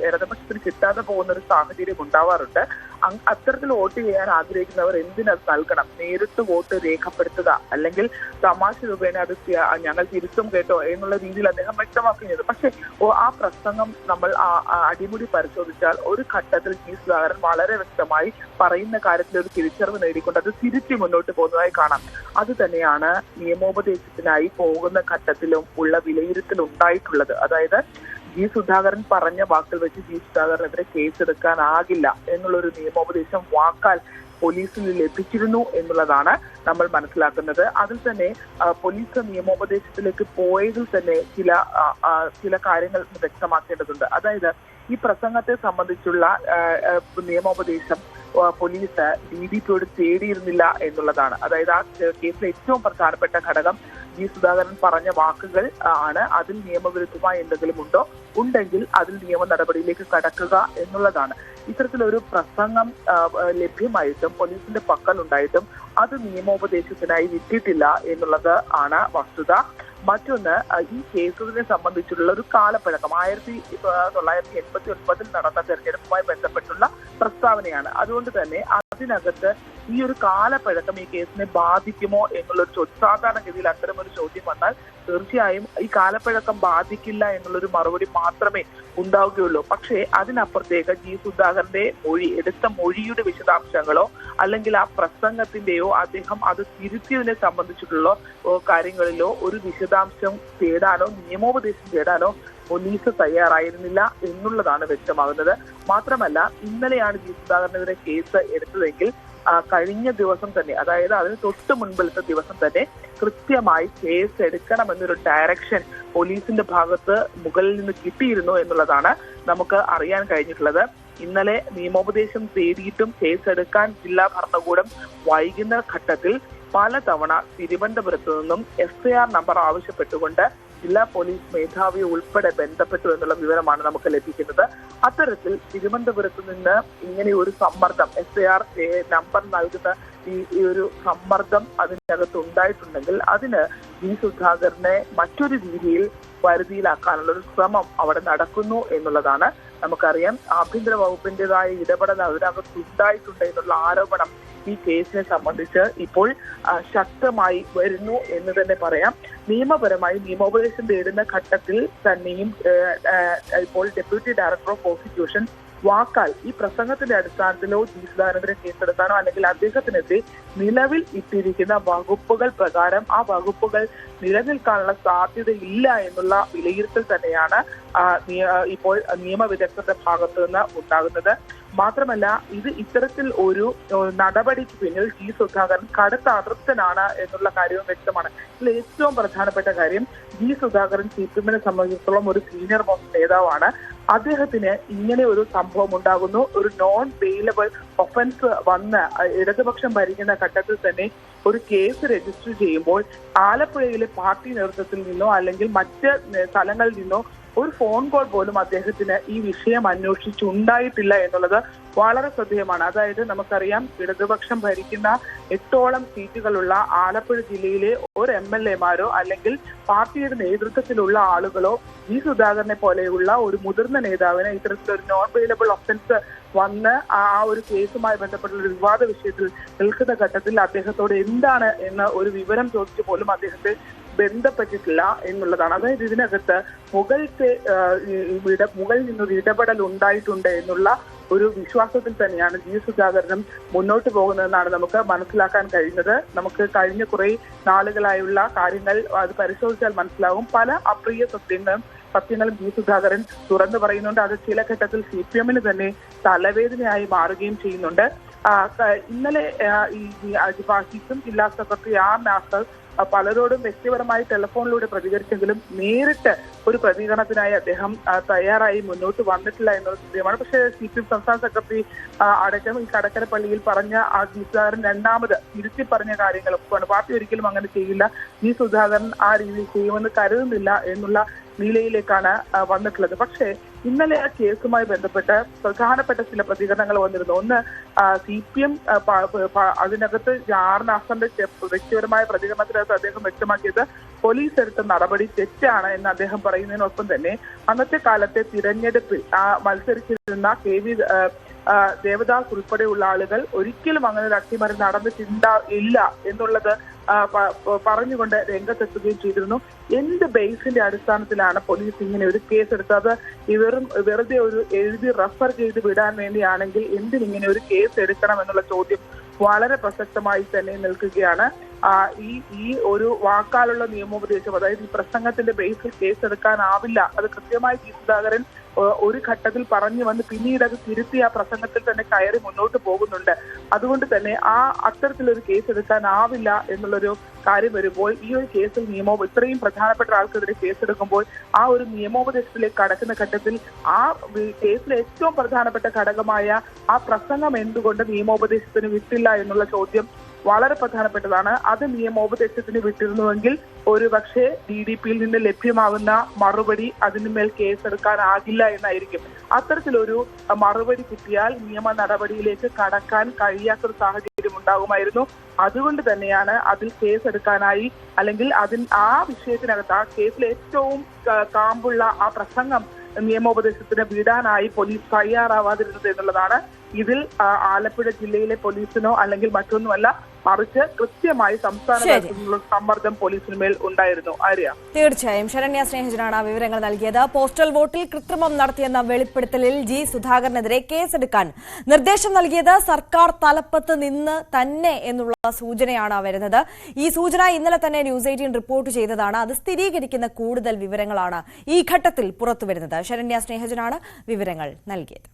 ഇടതുപക്ഷത്തിന് കിട്ടാതെ പോകുന്ന ഒരു സാഹചര്യം ഉണ്ടാവാറുണ്ട്. അത്തരത്തിൽ വോട്ട് ചെയ്യാൻ ആഗ്രഹിക്കുന്നവർ എന്തിനത് നൽകണം? നേരിട്ട് വോട്ട് രേഖപ്പെടുത്തുക, അല്ലെങ്കിൽ തമാശ രൂപേണ അത് ഞങ്ങൾ തിരുത്തും കേട്ടോ എന്നുള്ള രീതിയിൽ അദ്ദേഹം വ്യക്തമാക്കിയത്. പക്ഷെ ആ പ്രസംഗം നമ്മൾ അടിമുടി പരിശോധിച്ചാൽ ഒരു ഘട്ടത്തിൽ സുധാകരൻ വളരെ വ്യക്തമായി പറയുന്ന കാര്യത്തിൽ ഒരു തിരിച്ചറിവ് നേടിക്കൊണ്ട് അത് തിരുത്തി മുന്നോട്ട് പോകുന്നതായി കാണാം. അത് തന്നെയാണ് നിയമോപദേശത്തിനായി പോകുന്ന ഘട്ടത്തിലും ഉള്ള വിലയിരുത്തൽ ഉണ്ടായിട്ടുള്ളത്. അതായത് സുധാകരൻ പറഞ്ഞ വാക്കിൽ വെച്ച് സുധാകരനെതിരെ കേസെടുക്കാനാകില്ല എന്നുള്ളൊരു നിയമോപദേശം വാക്കാൽ പോലീസിന് ലഭിച്ചിരുന്നു എന്നുള്ളതാണ് നമ്മൾ മനസ്സിലാക്കുന്നത്. അതിൽ തന്നെ പോലീസ് നിയമോപദേശത്തിലേക്ക് പോയതിൽ തന്നെ ചില കാര്യങ്ങൾ വ്യക്തമാക്കേണ്ടതുണ്ട്. അതായത് ഈ പ്രസംഗത്തെ സംബന്ധിച്ചുള്ള നിയമോപദേശം പോലീസ് DDPയോട് തേടിയിരുന്നില്ല എന്നുള്ളതാണ്. അതായത് ആ കേസിലെ ഏറ്റവും പ്രധാനപ്പെട്ട ഘടകം ജി സുധാകരൻ പറഞ്ഞ വാക്കുകൾ ആണ്. അതിൽ നിയമവിരുദ്ധമായി എന്തെങ്കിലും ഉണ്ടെങ്കിൽ അതിൽ നിയമ നടപടിയിലേക്ക് കടക്കുക എന്നുള്ളതാണ്. ഇത്തരത്തിലൊരു പ്രസംഗം ലഭ്യമായിട്ടും പോലീസിന്റെ പക്കലുണ്ടായിട്ടും അത് നിയമോപദേശത്തിനായി വിട്ടിട്ടില്ല എന്നുള്ളത് ആണ് വസ്തുത. മറ്റൊന്ന്, ഈ കേസുകളെ സംബന്ധിച്ചുള്ള ഒരു കാലപ്പഴക്കം 1989 നടന്ന തെരഞ്ഞെടുപ്പുമായി ബന്ധപ്പെട്ടുള്ള പ്രസ്താവനയാണ്. അതുകൊണ്ട് തന്നെ അതിനകത്ത് ഈ ഒരു കാലപ്പഴക്കം ഈ കേസിനെ ബാധിക്കുമോ എന്നുള്ളൊരു ചോദ്യം, സാധാരണഗതിയിൽ അത്തരമൊരു ചോദ്യം വന്നാൽ തീർച്ചയായും ഈ കാലപ്പഴക്കം ബാധിക്കില്ല എന്നുള്ളൊരു മറുപടി മാത്രമേ ഉണ്ടാവുകയുള്ളൂ. പക്ഷേ അതിനപ്പുറത്തേക്ക് ജി സുധാകരന്റെ എടുത്ത മൊഴിയുടെ വിശദാംശങ്ങളോ അല്ലെങ്കിൽ ആ പ്രസംഗത്തിന്റെയോ അദ്ദേഹം അത് തിരുത്തിയതിനെ സംബന്ധിച്ചിട്ടുള്ള കാര്യങ്ങളിലോ ഒരു വിശദാംശം തേടാനോ നിയമോപദേശം തേടാനോ പോലീസ് തയ്യാറായിരുന്നില്ല എന്നുള്ളതാണ് വ്യക്തമാകുന്നത്. മാത്രമല്ല, ഇന്നലെയാണ് ജി സുധാകരനെതിരെ കേസ് എടുത്തതെങ്കിൽ കഴിഞ്ഞ ദിവസം തന്നെ, അതായത് അതിന് തൊട്ട് മുൻപിലത്തെ ദിവസം തന്നെ കൃത്യമായി കേസ് എടുക്കണമെന്നൊരു ഡയറക്ഷൻ പോലീസിന്റെ ഭാഗത്ത് മുകളിൽ നിന്ന് കിട്ടിയിരുന്നു എന്നുള്ളതാണ് നമുക്ക് അറിയാൻ കഴിഞ്ഞിട്ടുള്ളത്. ഇന്നലെ നിയമോപദേശം തേടിയിട്ടും കേസെടുക്കാൻ ജില്ലാ ഭരണകൂടം വൈകുന്ന ഘട്ടത്തിൽ പലതവണ തിരുവനന്തപുരത്ത് നിന്നും FIR നമ്പർ ആവശ്യപ്പെട്ടുകൊണ്ട് ജില്ലാ പോലീസ് മേധാവി ഉൾപ്പെടെ ബന്ധപ്പെട്ടു എന്നുള്ള വിവരമാണ് നമുക്ക് ലഭിക്കുന്നത്. അത്തരത്തിൽ തിരുവനന്തപുരത്ത് നിന്ന് ഇങ്ങനെ ഒരു സമ്മർദ്ദം, FIR നമ്പർ നൽകുന്ന ഈ ഒരു സമ്മർദ്ദം അതിനകത്ത് ഉണ്ടായിട്ടുണ്ടെങ്കിൽ അതിന് ജി സുധാകരനെ മറ്റൊരു രീതിയിൽ വരുതിയിലാക്കാനുള്ള ഒരു ശ്രമം അവിടെ നടക്കുന്നു എന്നുള്ളതാണ് നമുക്കറിയാം. ആഭ്യന്തര വകുപ്പിന്റേതായ ഇടപെടൽ അതിനകത്ത് ഉണ്ടായിട്ടുണ്ട് എന്നുള്ള ആരോപണം ഈ കേസിനെ സംബന്ധിച്ച് ഇപ്പോൾ ശക്തമായി വരുന്നു എന്ന് തന്നെ പറയാം. നിയമപരമായി നിയമോപദേശം തേടുന്ന ഘട്ടത്തിൽ തന്നെയും ഇപ്പോൾ ഡെപ്യൂട്ടി ഡയറക്ടർ ഓഫ് പ്രോസിക്യൂഷൻ വാക്കാൽ ഈ പ്രസംഗത്തിന്റെ അടിസ്ഥാനത്തിലോ ജി സുധാകരനെതിരെ കേസെടുക്കാനോ അല്ലെങ്കിൽ അദ്ദേഹത്തിനെതിരെ നിലവിൽ ഇട്ടിരിക്കുന്ന വകുപ്പുകൾ പ്രകാരം ആ വകുപ്പുകൾ നിലനിൽക്കാനുള്ള സാധ്യതയില്ല എന്നുള്ള വിലയിരുത്തൽ തന്നെയാണ് ഇപ്പോൾ നിയമവിദഗ്ധരുടെ ഭാഗത്തു നിന്ന് ഉണ്ടാകുന്നത്. മാത്രമല്ല, ഇത്തരത്തിൽ ഒരു നടപടിക്ക് പിന്നിൽ ജി സുധാകരൻ കടുത്ത അതൃപ്തനാണ് എന്നുള്ള കാര്യവും വ്യക്തമാണ്. ഇതിൽ ഏറ്റവും പ്രധാനപ്പെട്ട കാര്യം, ജി സുധാകരൻ CPM-നെ സംബന്ധിച്ചിടത്തോളം ഒരു സീനിയർ മോസ്റ്റ് നേതാവാണ്. അദ്ദേഹത്തിന് ഇങ്ങനെ ഒരു സംഭവം ഉണ്ടാകുന്നു, ഒരു നോൺ ബെയിലബിൾ ഒഫൻസ് വന്ന് ഇടതുപക്ഷം ഭരിക്കുന്ന ഘട്ടത്തിൽ തന്നെ ഒരു കേസ് രജിസ്റ്റർ ചെയ്യുമ്പോൾ ആലപ്പുഴയിലെ പാർട്ടി നേതൃത്വത്തിൽ നിന്നോ അല്ലെങ്കിൽ മറ്റ് സ്ഥലങ്ങളിൽ നിന്നോ ഒരു ഫോൺ കോൾ പോലും അദ്ദേഹത്തിന് ഈ വിഷയം അന്വേഷിച്ചുണ്ടായിട്ടില്ല എന്നുള്ളത് വളരെ ശ്രദ്ധേയമാണ്. അതായത് നമുക്കറിയാം, ഇടതുപക്ഷം ഭരിക്കുന്ന 8ഓളം സീറ്റുകളുള്ള ആലപ്പുഴ ജില്ലയിലെ ഒരു MLA-മാരോ അല്ലെങ്കിൽ പാർട്ടിയുടെ നേതൃത്വത്തിലുള്ള ആളുകളോ ജി സുധാകരനെ പോലെയുള്ള ഒരു മുതിർന്ന നേതാവിന് ഇത്തരത്തിലൊരു നോൺ ബെയിലബിൾ ഒഫൻസ് വന്ന് ആ ഒരു കേസുമായി ബന്ധപ്പെട്ടുള്ള ഒരു വിവാദ വിഷയത്തിൽ നിൽക്കുന്ന ഘട്ടത്തിൽ അദ്ദേഹത്തോട് എന്താണ് എന്ന ഒരു വിവരം ചോദിച്ചു പോലും അദ്ദേഹത്തെ ബന്ധപ്പെട്ടിട്ടില്ല എന്നുള്ളതാണ്. അതായത് ഇതിനകത്ത് മുകളിൽ നിന്നൊരു ഇടപെടൽ ഉണ്ടായിട്ടുണ്ട് എന്നുള്ള ഒരു വിശ്വാസത്തിൽ തന്നെയാണ് ജി സുധാകരനും മുന്നോട്ട് പോകുന്നതെന്നാണ് നമുക്ക് മനസ്സിലാക്കാൻ കഴിയുന്നത്. നമുക്ക് കഴിഞ്ഞ കുറെ നാളുകളായുള്ള കാര്യങ്ങൾ അത് പരിശോധിച്ചാൽ മനസ്സിലാകും. പല അപ്രിയ സത്യങ്ങളും ജി സുധാകരൻ തുറന്നു പറയുന്നുണ്ട്. അത് ചില ഘട്ടത്തിൽ CPM-ന് തന്നെ തലവേദനയായി മാറുകയും ചെയ്യുന്നുണ്ട്. ഇന്നലെ ഹിസും ജില്ലാ സെക്രട്ടറി R. നാസർ പലരോടും വ്യക്തിപരമായി ടെലിഫോണിലൂടെ പ്രതികരിച്ചെങ്കിലും നേരിട്ട് ഒരു പ്രതികരണത്തിനായി അദ്ദേഹം തയ്യാറായി മുന്നോട്ട് വന്നിട്ടില്ല എന്നത് സത്യമാണ്. പക്ഷേ CPM സംസ്ഥാന സെക്രട്ടറി അടക്കം ഈ കടക്കരപ്പള്ളിയിൽ പറഞ്ഞ ആ ജി സുധാകരൻ രണ്ടാമത് തിരുത്തി പറഞ്ഞ കാര്യങ്ങളൊക്കെയാണ്. പാർട്ടി ഒരിക്കലും അങ്ങനെ ചെയ്യില്ല, ജി സുധാകരൻ ആ രീതിയിൽ ചെയ്യുമെന്ന് കരുതുന്നില്ല എന്നുള്ള നിലയിലേക്കാണ് വന്നിട്ടുള്ളത്. പക്ഷേ ഇന്നലെ ആ കേസുമായി ബന്ധപ്പെട്ട് പ്രധാനപ്പെട്ട ചില പ്രതികരണങ്ങൾ വന്നിരുന്നു. ഒന്ന്, CPM അതിനകത്ത് R. നാസറിന്റെ വ്യക്തിപരമായ പ്രതികരണത്തിനകത്ത് അദ്ദേഹം വ്യക്തമാക്കിയത് പോലീസ് എടുത്ത നടപടി തെറ്റാണ് എന്ന് അദ്ദേഹം പറയുന്നതിനൊപ്പം തന്നെ അന്നത്തെ കാലത്തെ തിരഞ്ഞെടുപ്പിൽ മത്സരിച്ചിരുന്ന KV ദേവദാസ് ഉൾപ്പെടെയുള്ള ആളുകൾ ഒരിക്കലും അങ്ങനെ ഒരു അട്ടിമറി നടന്നിട്ടില്ല എന്നുള്ളത് പറഞ്ഞുകൊണ്ട് രംഗത്തെത്തുകയും ചെയ്തിരുന്നു. എന്ത് ബേസിന്റെ അടിസ്ഥാനത്തിലാണ് പോലീസ് ഇങ്ങനെ ഒരു കേസ് എടുത്തത്? വെറുതെ ഒരു എഴുതി റെഫർ ചെയ്ത് വിടാൻ വേണ്ടിയാണെങ്കിൽ എന്തിനിങ്ങനെ ഒരു കേസ് എടുക്കണം എന്നുള്ള ചോദ്യം വളരെ പ്രസക്തമായി തന്നെ നിൽക്കുകയാണ്. ഈ ഒരു വാക്കാലുള്ള നിയമോപദേശം, അതായത് ഈ പ്രസംഗത്തിന്റെ ബേസിൽ കേസെടുക്കാനാവില്ല, അത് കൃത്യമായി ജി സുധാകരൻ ഒരു ഘട്ടത്തിൽ പറഞ്ഞു വന്ന് പിന്നീട് അത് തിരുത്തി ആ പ്രസംഗത്തിൽ തന്നെ കയറി മുന്നോട്ട് പോകുന്നുണ്ട്. അതുകൊണ്ട് തന്നെ അത്തരത്തിലൊരു കേസ് എടുക്കാനാവില്ല എന്നുള്ളൊരു കാര്യം വരുമ്പോൾ ഈ ഒരു കേസിൽ ഇത്രയും പ്രധാനപ്പെട്ട ആൾക്കെതിരെ കേസെടുക്കുമ്പോൾ ആ ഒരു നിയമോപദേശത്തിലേക്ക് കടക്കുന്ന ഘട്ടത്തിൽ ആ കേസിലെ ഏറ്റവും പ്രധാനപ്പെട്ട ഘടകമായ ആ പ്രസംഗം എന്തുകൊണ്ട് നിയമോപദേശത്തിന് വിട്ടില്ല എന്നുള്ള ചോദ്യം വളരെ പ്രധാനപ്പെട്ടതാണ്. അത് നിയമോപദേശത്തിന് വിട്ടിരുന്നുവെങ്കിൽ ഒരുപക്ഷെ DDPയിൽ നിന്ന് ലഭ്യമാകുന്ന മറുപടി അതിന്മേൽ കേസെടുക്കാനാകില്ല എന്നായിരിക്കും. അത്തരത്തിലൊരു മറുപടി കിട്ടിയാൽ നിയമ നടപടിയിലേക്ക് കടക്കാൻ കഴിയാത്തൊരു സാഹചര്യം ഉണ്ടാകുമായിരുന്നു. അതുകൊണ്ട് തന്നെയാണ് അതിൽ കേസെടുക്കാനായി, അല്ലെങ്കിൽ ആ വിഷയത്തിനകത്ത് ആ കേസിൽ ഏറ്റവും കാമ്പുള്ള ആ പ്രസംഗം നിയമോപദേശത്തിന് വിടാനായി പോലീസ് തയ്യാറാവാതിരുന്നത് എന്നുള്ളതാണ് ഇതിൽ ആലപ്പുഴ ജില്ലയിലെ പോലീസിനോ അല്ലെങ്കിൽ മറ്റൊന്നുമല്ല, മറിച്ച് കൃത്യമായി സംസ്ഥാന തലത്തിലുള്ള സമ്മർദ്ദം പോലീസിനുമേൽ ഉണ്ടായിരുന്നു. ആര്യ, തീർച്ചയായും ശരണ്യ സ്നേഹജനാണ് വിവരങ്ങൾ നൽകിയത്. പോസ്റ്റൽ വോട്ടിൽ കൃത്രിമം നടത്തിയെന്ന വെളിപ്പെടുത്തലിൽ ജി സുധാകരനെതിരെ കേസെടുക്കാൻ നിർദ്ദേശം നൽകിയത് സർക്കാർ തലപ്പത്ത് നിന്ന് തന്നെ എന്നുള്ള സൂചനയാണ് വരുന്നത്. ഈ സൂചന ഇന്നലെ തന്നെ ന്യൂസ് 18 റിപ്പോർട്ട് ചെയ്തതാണ്. അത് സ്ഥിരീകരിക്കുന്ന കൂടുതൽ വിവരങ്ങളാണ് ഈ ഘട്ടത്തിൽ പുറത്തുവരുന്നത്. ശരണ്യ സ്നേഹജനാണ് വിവരങ്ങൾ നൽകിയത്.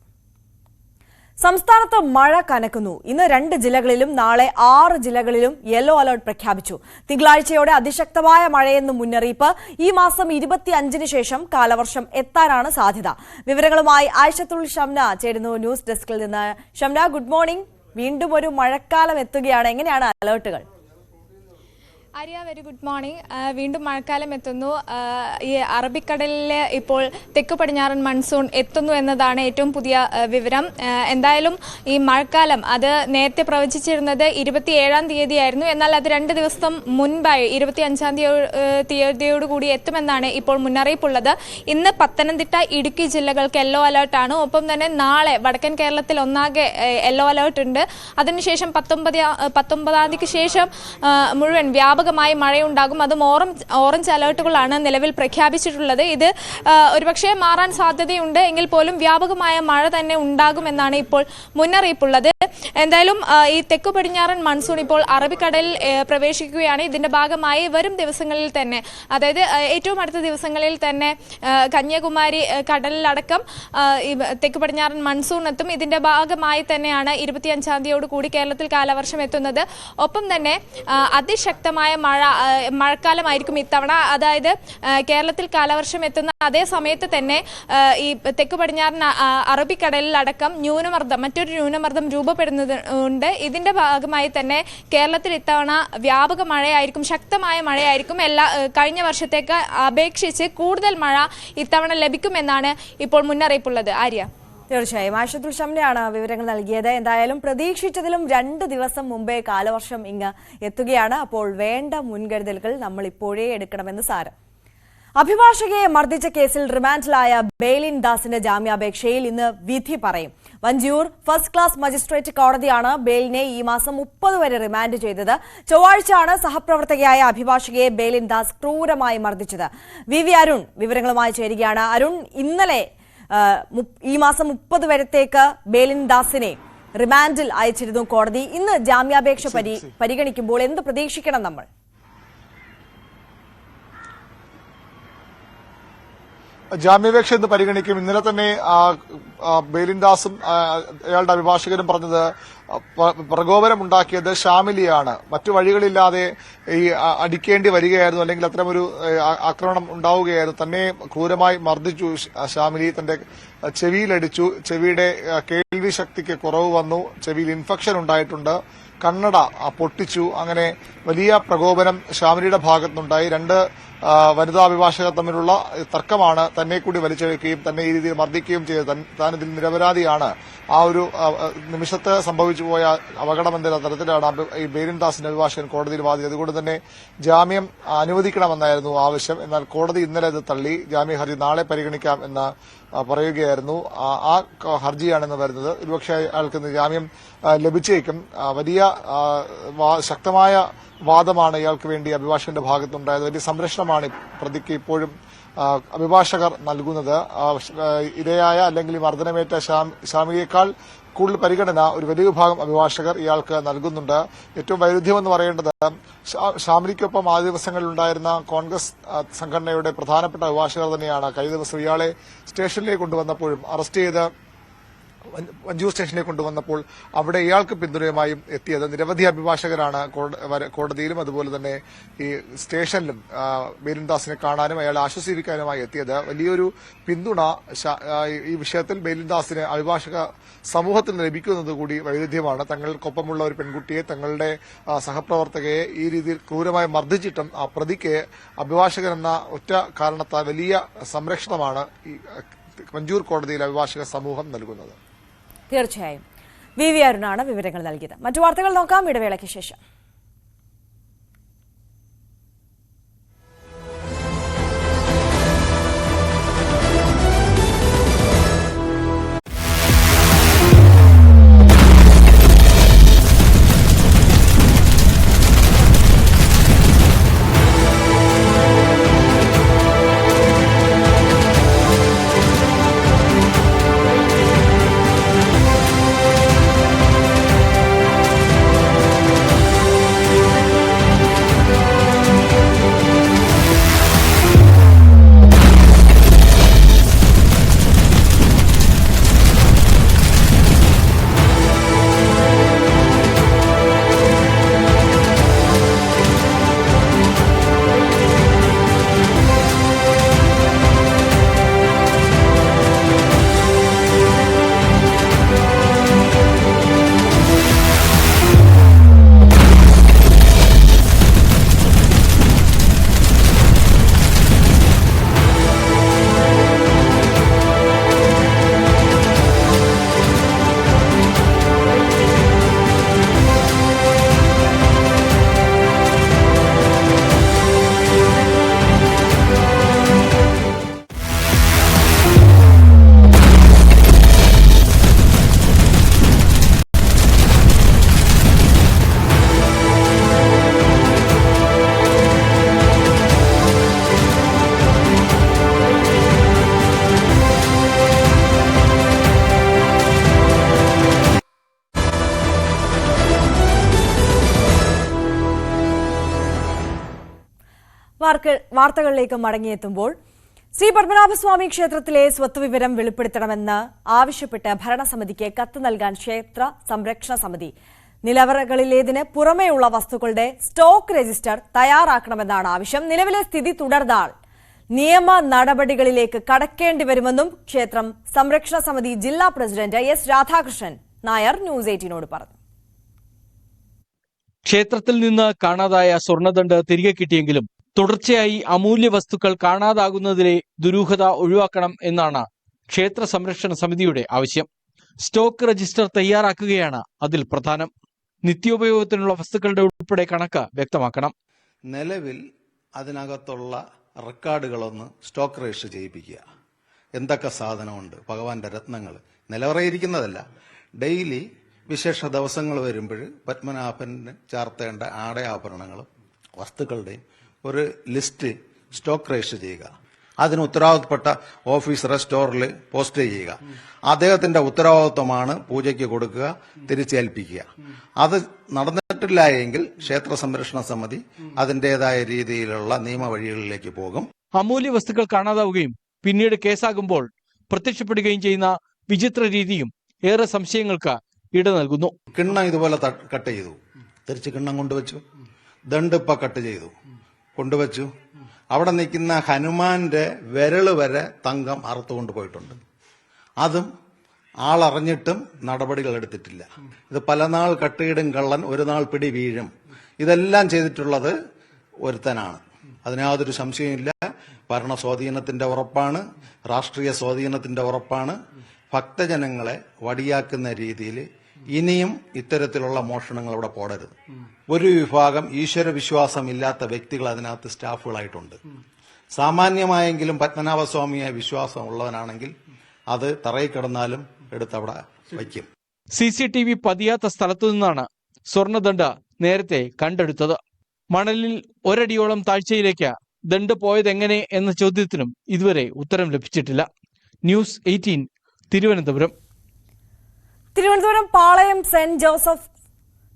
സംസ്ഥാനത്ത് മഴ കനക്കുന്നു. ഇന്ന് 2 ജില്ലകളിലും നാളെ 6 ജില്ലകളിലും യെല്ലോ അലർട്ട് പ്രഖ്യാപിച്ചു. തിങ്കളാഴ്ചയോടെ അതിശക്തമായ മഴയെന്നും മുന്നറിയിപ്പ്. ഈ മാസം 25-ന് ശേഷം കാലവർഷം എത്താനാണ് സാധ്യത. വിവരങ്ങളുമായി ആയിഷത്തുൽ ഷംന ചേരുന്നു ന്യൂസ് ഡെസ്കിൽ നിന്ന്. Shamna, good morning. വീണ്ടും ഒരു മഴക്കാലം എത്തുകയാണ്. എങ്ങനെയാണ് അലർട്ടുകൾ? Arya, very good morning. വീണ്ടും മഴക്കാലം എത്തുന്നു. ഈ അറബിക്കടലിൽ ഇപ്പോൾ തെക്ക് പടിഞ്ഞാറൻ മൺസൂൺ എത്തുന്നു എന്നതാണ് ഏറ്റവും പുതിയ വിവരം. എന്തായാലും ഈ മഴക്കാലം അത് നേരത്തെ പ്രവചിച്ചിരുന്നത് 27-ാം തീയതിയായിരുന്നു. എന്നാൽ അത് 2 ദിവസം മുൻപായി 25-ാം തീയതിയോടുകൂടി എത്തുമെന്നാണ് ഇപ്പോൾ മുന്നറിയിപ്പുള്ളത്. ഇന്ന് പത്തനംതിട്ട, ഇടുക്കി ജില്ലകൾക്ക് യെല്ലോ അലേർട്ടാണ്. ഒപ്പം തന്നെ നാളെ വടക്കൻ കേരളത്തിൽ ഒന്നാകെ യെല്ലോ അലേർട്ട് ഉണ്ട്. അതിനുശേഷം 19-ാം തീയതിക്ക് ശേഷം മുഴുവൻ വ്യാപകമായി മഴയുണ്ടാകും. അതും ഓറഞ്ച് അലേർട്ടുകളാണ് നിലവിൽ പ്രഖ്യാപിച്ചിട്ടുള്ളത്. ഇത് ഒരുപക്ഷെ മാറാൻ സാധ്യതയുണ്ട്. എങ്കിൽ പോലും വ്യാപകമായ മഴ തന്നെ ഉണ്ടാകുമെന്നാണ് ഇപ്പോൾ മുന്നറിയിപ്പുള്ളത്. എന്തായാലും ഈ തെക്കു പടിഞ്ഞാറൻ മൺസൂൺ ഇപ്പോൾ അറബിക്കടലിൽ പ്രവേശിക്കുകയാണ്. ഇതിന്റെ ഭാഗമായി വരും ദിവസങ്ങളിൽ തന്നെ, അതായത് ഏറ്റവും അടുത്ത ദിവസങ്ങളിൽ തന്നെ കന്യാകുമാരി കടലിലടക്കം തെക്കു പടിഞ്ഞാറൻ മൺസൂൺ എത്തും. ഇതിന്റെ ഭാഗമായി തന്നെയാണ് 25-ാം തീയതിയോട് കൂടി കേരളത്തിൽ കാലവർഷം എത്തുന്നത്. ഒപ്പം തന്നെ അതിശക്തമായ മഴക്കാലമായിരിക്കും ഇത്തവണ. അതായത് കേരളത്തിൽ കാലവർഷം എത്തുന്ന അതേ സമയത്ത് തന്നെ ഈ തെക്കു പടിഞ്ഞാറൻ അറബിക്കടലിലടക്കം മറ്റൊരു ന്യൂനമർദ്ദം രൂപപ്പെടുന്നുണ്ട്. ഇതിന്റെ ഭാഗമായി തന്നെ കേരളത്തിൽ ഇത്തവണ വ്യാപക മഴയായിരിക്കും, ശക്തമായ മഴയായിരിക്കും. കഴിഞ്ഞ വർഷത്തേക്ക് അപേക്ഷിച്ച് കൂടുതൽ മഴ ഇത്തവണ ലഭിക്കുമെന്നാണ് ഇപ്പോൾ മുന്നറിയിപ്പുള്ളത്. ആര്യ, തീർച്ചയായും ആയിഷത്തുൽ ഷംനയാണ് വിവരങ്ങൾ നൽകിയത്. എന്തായാലും പ്രതീക്ഷിച്ചതിലും 2 ദിവസം മുമ്പേ കാലവർഷം ഇങ്ങ് എത്തുകയാണ്. അപ്പോൾ വേണ്ട മുൻകരുതലുകൾ നമ്മൾ ഇപ്പോഴേ എടുക്കണമെന്ന് സാരം. അഭിഭാഷകയെ മർദ്ദിച്ച കേസിൽ റിമാൻഡിലായ ബെയിലിൻ ദാസിന്റെ ജാമ്യാപേക്ഷയിൽ ഇന്ന് വിധി പറയും. വഞ്ചിയൂർ ഫസ്റ്റ് ക്ലാസ് മജിസ്ട്രേറ്റ് കോടതിയാണ് ബെയിലിനെ ഈ മാസം 30 വരെ റിമാൻഡ് ചെയ്തത്. ചൊവ്വാഴ്ചയാണ് സഹപ്രവർത്തകയായ അഭിഭാഷകയെ ബെയിലിൻ ദാസ് ക്രൂരമായി മർദ്ദിച്ചത്. വി അരുൺ വിവരങ്ങളുമായി ചേരുകയാണ്. അരുൺ, ഇന്നലെ ഈ മാസം 30 വരത്തേക്ക് ബെയിലിൻ ദാസിനെ റിമാൻഡിൽ അയച്ചിരുന്നു കോടതി. ഇന്ന് ജാമ്യാപേക്ഷ പരിഗണിക്കുമ്പോൾ എന്ത് പ്രതീക്ഷിക്കണം നമ്മൾ? ജാമ്യാപേക്ഷ എന്ന് പരിഗണിക്കും. ഇന്നലെ തന്നെ ബെയിലിൻ ദാസും അയാളുടെ അഭിഭാഷകരും പറഞ്ഞത് പ്രകോപനമുണ്ടാക്കിയത് ഷാമിലിയാണ്, മറ്റു വഴികളില്ലാതെ ഈ അടിക്കേണ്ടി വരികയായിരുന്നു, അല്ലെങ്കിൽ അത്തരമൊരു ആക്രമണം ഉണ്ടാവുകയായിരുന്നു. തന്നെ ക്രൂരമായി മർദ്ദിച്ചു ഷാമിലി, തന്റെ ചെവിയിലടിച്ചു, ചെവിയുടെ കേൾവി ശക്തിക്ക് കുറവ് വന്നു, ചെവിയിൽ ഇൻഫെക്ഷൻ ഉണ്ടായിട്ടുണ്ട്, കണ്ണട പൊട്ടിച്ചു. അങ്ങനെ വലിയ പ്രകോപനം ഷാമിലിയുടെ ഭാഗത്തുനിന്നുണ്ടായി. 2 വനിതാ അഭിഭാഷകർ തമ്മിലുള്ള തർക്കമാണ് തന്നെ കൂടി വലിച്ചഴക്കുകയും തന്നെ ഈ രീതിയിൽ മർദ്ദിക്കുകയും ചെയ്തത്. താനിതിൽ നിരപരാധിയാണ്, ആ ഒരു നിമിഷത്ത് സംഭവിച്ചു പോയ അപകടമെന്ന തരത്തിലാണ് ഈ ബെയിലിൻ ദാസിന്റെ അഭിഭാഷകൻ കോടതിയിൽ വാദിച്ചത്. അതുകൊണ്ട് തന്നെ ജാമ്യം അനുവദിക്കണമെന്നായിരുന്നു ആവശ്യം. എന്നാൽ കോടതി ഇന്നലെ ഇത് തള്ളി. ജാമ്യ ഹർജി നാളെ പരിഗണിക്കാം എന്ന് പറയുകയായിരുന്നു. ആ ഹർജിയാണെന്ന് വരുന്നത്. ഒരുപക്ഷെ അയാൾക്ക് ജാമ്യം ലഭിച്ചേക്കും. വലിയ ശക്തമായ വാദമാണ് ഇയാൾക്ക് വേണ്ടി അഭിഭാഷകന്റെ ഭാഗത്തുണ്ടായത്. വലിയ സംരക്ഷണമാണ് പ്രതിക്ക് ഇപ്പോഴും അഭിഭാഷകർ നൽകുന്നത്. ഇരയായ അല്ലെങ്കിൽ മർദ്ദനമേറ്റ ഷാമിയേക്കാൾ കൂടുതൽ പരിഗണന ഒരു വലിയ വിഭാഗം അഭിഭാഷകർ ഇയാൾക്ക് നൽകുന്നുണ്ട്. ഏറ്റവും വൈരുദ്ധ്യമെന്ന് പറയേണ്ടത് ഷാമിലിക്കൊപ്പം ആദ്യ ദിവസങ്ങളിലുണ്ടായിരുന്ന കോൺഗ്രസ് സംഘടനയുടെ പ്രധാനപ്പെട്ട അഭിഭാഷകർ തന്നെയാണ് കഴിഞ്ഞ ദിവസം ഇയാളെ സ്റ്റേഷനിലേക്ക് കൊണ്ടുവന്നപ്പോഴും അറസ്റ്റ് ചെയ്ത് മഞ്ചൂർ സ്റ്റേഷനിലേക്ക് കൊണ്ടുവന്നപ്പോൾ അവിടെ ഇയാൾക്ക് പിന്തുണയുമായും എത്തിയത്. നിരവധി അഭിഭാഷകരാണ് കോടതിയിലും അതുപോലെ തന്നെ ഈ സ്റ്റേഷനിലും ബേലിൻദാസിനെ കാണാനും അയാളെ ആശ്വസിപ്പിക്കാനുമായി എത്തിയത്. വലിയൊരു പിന്തുണ ഈ വിഷയത്തിൽ ബേലിൻദാസിന് അഭിഭാഷക സമൂഹത്തിൽ ലഭിക്കുന്നത് കൂടി വൈരുദ്ധ്യമാണ്. തങ്ങൾക്കൊപ്പമുള്ള ഒരു പെൺകുട്ടിയെ, തങ്ങളുടെ സഹപ്രവർത്തകയെ ഈ രീതിയിൽ ക്രൂരമായി മർദ്ദിച്ചിട്ടും ആ പ്രതിക്ക് അഭിഭാഷകൻ എന്ന ഒറ്റ കാരണത്താൽ വലിയ സംരക്ഷണമാണ് ഈ മഞ്ചൂർ കോടതിയിൽ അഭിഭാഷക സമൂഹം നൽകുന്നത്. തീർച്ചയായും വി അരുണാണ് വിവരങ്ങൾ നൽകിയത്. മറ്റു വാർത്തകൾ നോക്കാം ഇടവേളയ്ക്ക് ശേഷം. വാർത്തകളിലേക്ക് മടങ്ങിയെത്തുമ്പോൾ ശ്രീ പത്മനാഭസ്വാമി ക്ഷേത്രത്തിലെ സ്വത്ത് വിവരം വെളിപ്പെടുത്തണമെന്ന് ആവശ്യപ്പെട്ട് ഭരണസമിതിക്ക് കത്ത് നൽകാൻ ക്ഷേത്ര സംരക്ഷണ സമിതി. നിലവറകളിലേതിന് പുറമെയുള്ള വസ്തുക്കളുടെ സ്റ്റോക്ക് രജിസ്റ്റർ തയ്യാറാക്കണമെന്നാണ് ആവശ്യം. നിലവിലെ സ്ഥിതി തുടർന്നാൽ നിയമ നടപടികളിലേക്ക് കടക്കേണ്ടി വരുമെന്നും ക്ഷേത്രം സംരക്ഷണ സമിതി ജില്ലാ president S Radhakrishnan Nair news 18നോട് പറഞ്ഞു. ക്ഷേത്രത്തിൽ നിന്ന് കാണാതായ സ്വർണ്ണദണ്ഡ് തിരികെ കിട്ടിയെങ്കിലും തുടർച്ചയായി അമൂല്യ വസ്തുക്കൾ കാണാതാകുന്നതിലെ ദുരൂഹത ഒഴിവാക്കണം എന്നാണ് ക്ഷേത്ര സംരക്ഷണ സമിതിയുടെ ആവശ്യം. സ്റ്റോക്ക് രജിസ്റ്റർ തയ്യാറാക്കുകയാണ് അതിൽ പ്രധാനം. നിത്യോപയോഗത്തിനുള്ള വസ്തുക്കളുടെ ഉൾപ്പെടെ കണക്ക് വ്യക്തമാക്കണം. നിലവിൽ അതിനകത്തുള്ള റെക്കോർഡുകളൊന്ന് സ്റ്റോക്ക് രജിസ്റ്റർ ചെയ്യിപ്പിക്കുക. എന്തൊക്കെ സാധനമുണ്ട്, ഭഗവാന്റെ രത്നങ്ങൾ നിലവറയിരിക്കുന്നതല്ല, ഡെയിലി വിശേഷ ദിവസങ്ങൾ വരുമ്പോൾ പത്മനാഭന് ചാർത്തേണ്ട ആടയാഭരണങ്ങളും വസ്തുക്കളുടെയും ഒരു ലിസ്റ്റ് സ്റ്റോക്ക് രജിസ്റ്റർ ചെയ്യുക. അതിന് ഉത്തരവാദിത്തപ്പെട്ട ഓഫീസറെ സ്റ്റോറിൽ പോസ്റ്റ് ചെയ്യുക. അദ്ദേഹത്തിന്റെ ഉത്തരവാദിത്വമാണ് പൂജയ്ക്ക് കൊടുക്കുക, തിരിച്ചേൽപ്പിക്കുക. അത് നടന്നിട്ടില്ല എങ്കിൽ ക്ഷേത്ര സംരക്ഷണ സമിതി അതിന്റേതായ രീതിയിലുള്ള നിയമവഴികളിലേക്ക് പോകും. അമൂല്യ വസ്തുക്കൾ കാണാതാവുകയും പിന്നീട് കേസാകുമ്പോൾ പ്രത്യക്ഷപ്പെടുകയും ചെയ്യുന്ന വിചിത്ര രീതിയും ഏറെ സംശയങ്ങൾക്ക് ഇട നൽകുന്നു. കിണ്ണം ഇതുപോലെ കട്ട് ചെയ്തു, തിരിച്ച് കിണ്ണം കൊണ്ടുവച്ചു. ദണ്ട് ഇപ്പൊ കട്ട് ചെയ്തു, കൊണ്ടുവച്ചു. അവിടെ നിൽക്കുന്ന ഹനുമാന്റെ വിരല് വരെ തങ്കം അറുത്തുകൊണ്ട് പോയിട്ടുണ്ട്. അതും ആളറിഞ്ഞിട്ടും നടപടികൾ എടുത്തിട്ടില്ല. ഇത് പല നാൾ കട്ടിയിടും കള്ളൻ ഒരു നാൾ പിടി വീഴും. ഇതെല്ലാം ചെയ്തിട്ടുള്ളത് ഒരുത്തനാണ്, അതിനൊരു സംശയമില്ല. ഭരണ സ്വാധീനത്തിന്റെ ഉറപ്പാണ്, രാഷ്ട്രീയ സ്വാധീനത്തിന്റെ ഉറപ്പാണ്. ഭക്തജനങ്ങളെ വടിയാക്കുന്ന രീതിയിൽ ഇനിയും ഇത്തരത്തിലുള്ള മോഷണങ്ങൾ അവിടെ പോടരുത്. ഒരു വിഭാഗം ഈശ്വര വിശ്വാസമില്ലാത്ത വ്യക്തികൾ അതിനകത്ത് സ്റ്റാഫുകളായിട്ടുണ്ട്. സാമാന്യമായെങ്കിലും പത്മനാഭസ്വാമിയെ വിശ്വാസം ഉള്ളവനാണെങ്കിൽ അത് തറയിൽ കിടന്നാലും എടുത്തവിടെ വയ്ക്കും. CCTV പതിയാത്ത സ്ഥലത്തു നിന്നാണ് സ്വർണ്ണദണ്ഡ് നേരത്തെ കണ്ടെടുത്തത്. മണലിൽ ഒരടിയോളം താഴ്ചയിലേക്ക് ദണ്ട് പോയതെങ്ങനെ എന്ന ചോദ്യത്തിനും ഇതുവരെ ഉത്തരം ലഭിച്ചിട്ടില്ല. News 18 Thiruvananthapuram. Thiruvananthapuram Palayam saint Joseph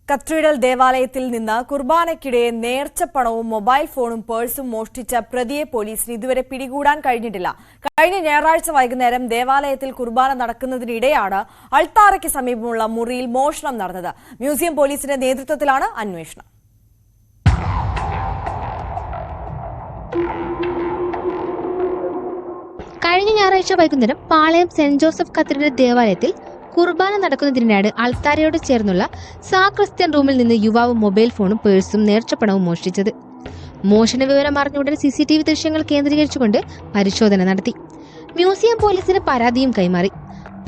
cathedral ദേവാലയത്തിൽ നിന്ന് കുർബാനയ്ക്കിടെ നേർച്ചപ്പണവും മൊബൈൽ ഫോണും പേഴ്സും മോഷ്ടിച്ച പ്രതിയെ പോലീസിന് ഇതുവരെ പിടികൂടാൻ കഴിഞ്ഞിട്ടില്ല. കഴിഞ്ഞ ഞായറാഴ്ച വൈകുന്നേരം ദേവാലയത്തിൽ കുർബാന നടക്കുന്നതിനിടെയാണ് അൾത്താരയ്ക്ക് സമീപമുള്ള മുറിയിൽ മോഷണം നടന്നത്. മ്യൂസിയം പോലീസിന്റെ നേതൃത്വത്തിലാണ് അന്വേഷണം. കഴിഞ്ഞ ഞായറാഴ്ച വൈകുന്നേരം പാളയം സെന്റ് ജോസഫ് കത്തീഡ്രൽ ദേവാലയത്തിൽ കുർബാന നടക്കുന്നതിനിടെ അൾത്താരയോട് ചേർന്നുള്ള സാക്രിസ്ത്യൻ റൂമിൽ നിന്ന് യുവാവ് മൊബൈൽ ഫോണും പേഴ്സും നേർച്ചപ്പണവും മോഷ്ടിച്ചത്. മോഷണ വിവരം അറിഞ്ഞുടൻ CCTV ദൃശ്യങ്ങൾ കേന്ദ്രീകരിച്ചുകൊണ്ട് പരിശോധന നടത്തി. മ്യൂസിയം പോലീസിന് പരാതിയും കൈമാറി.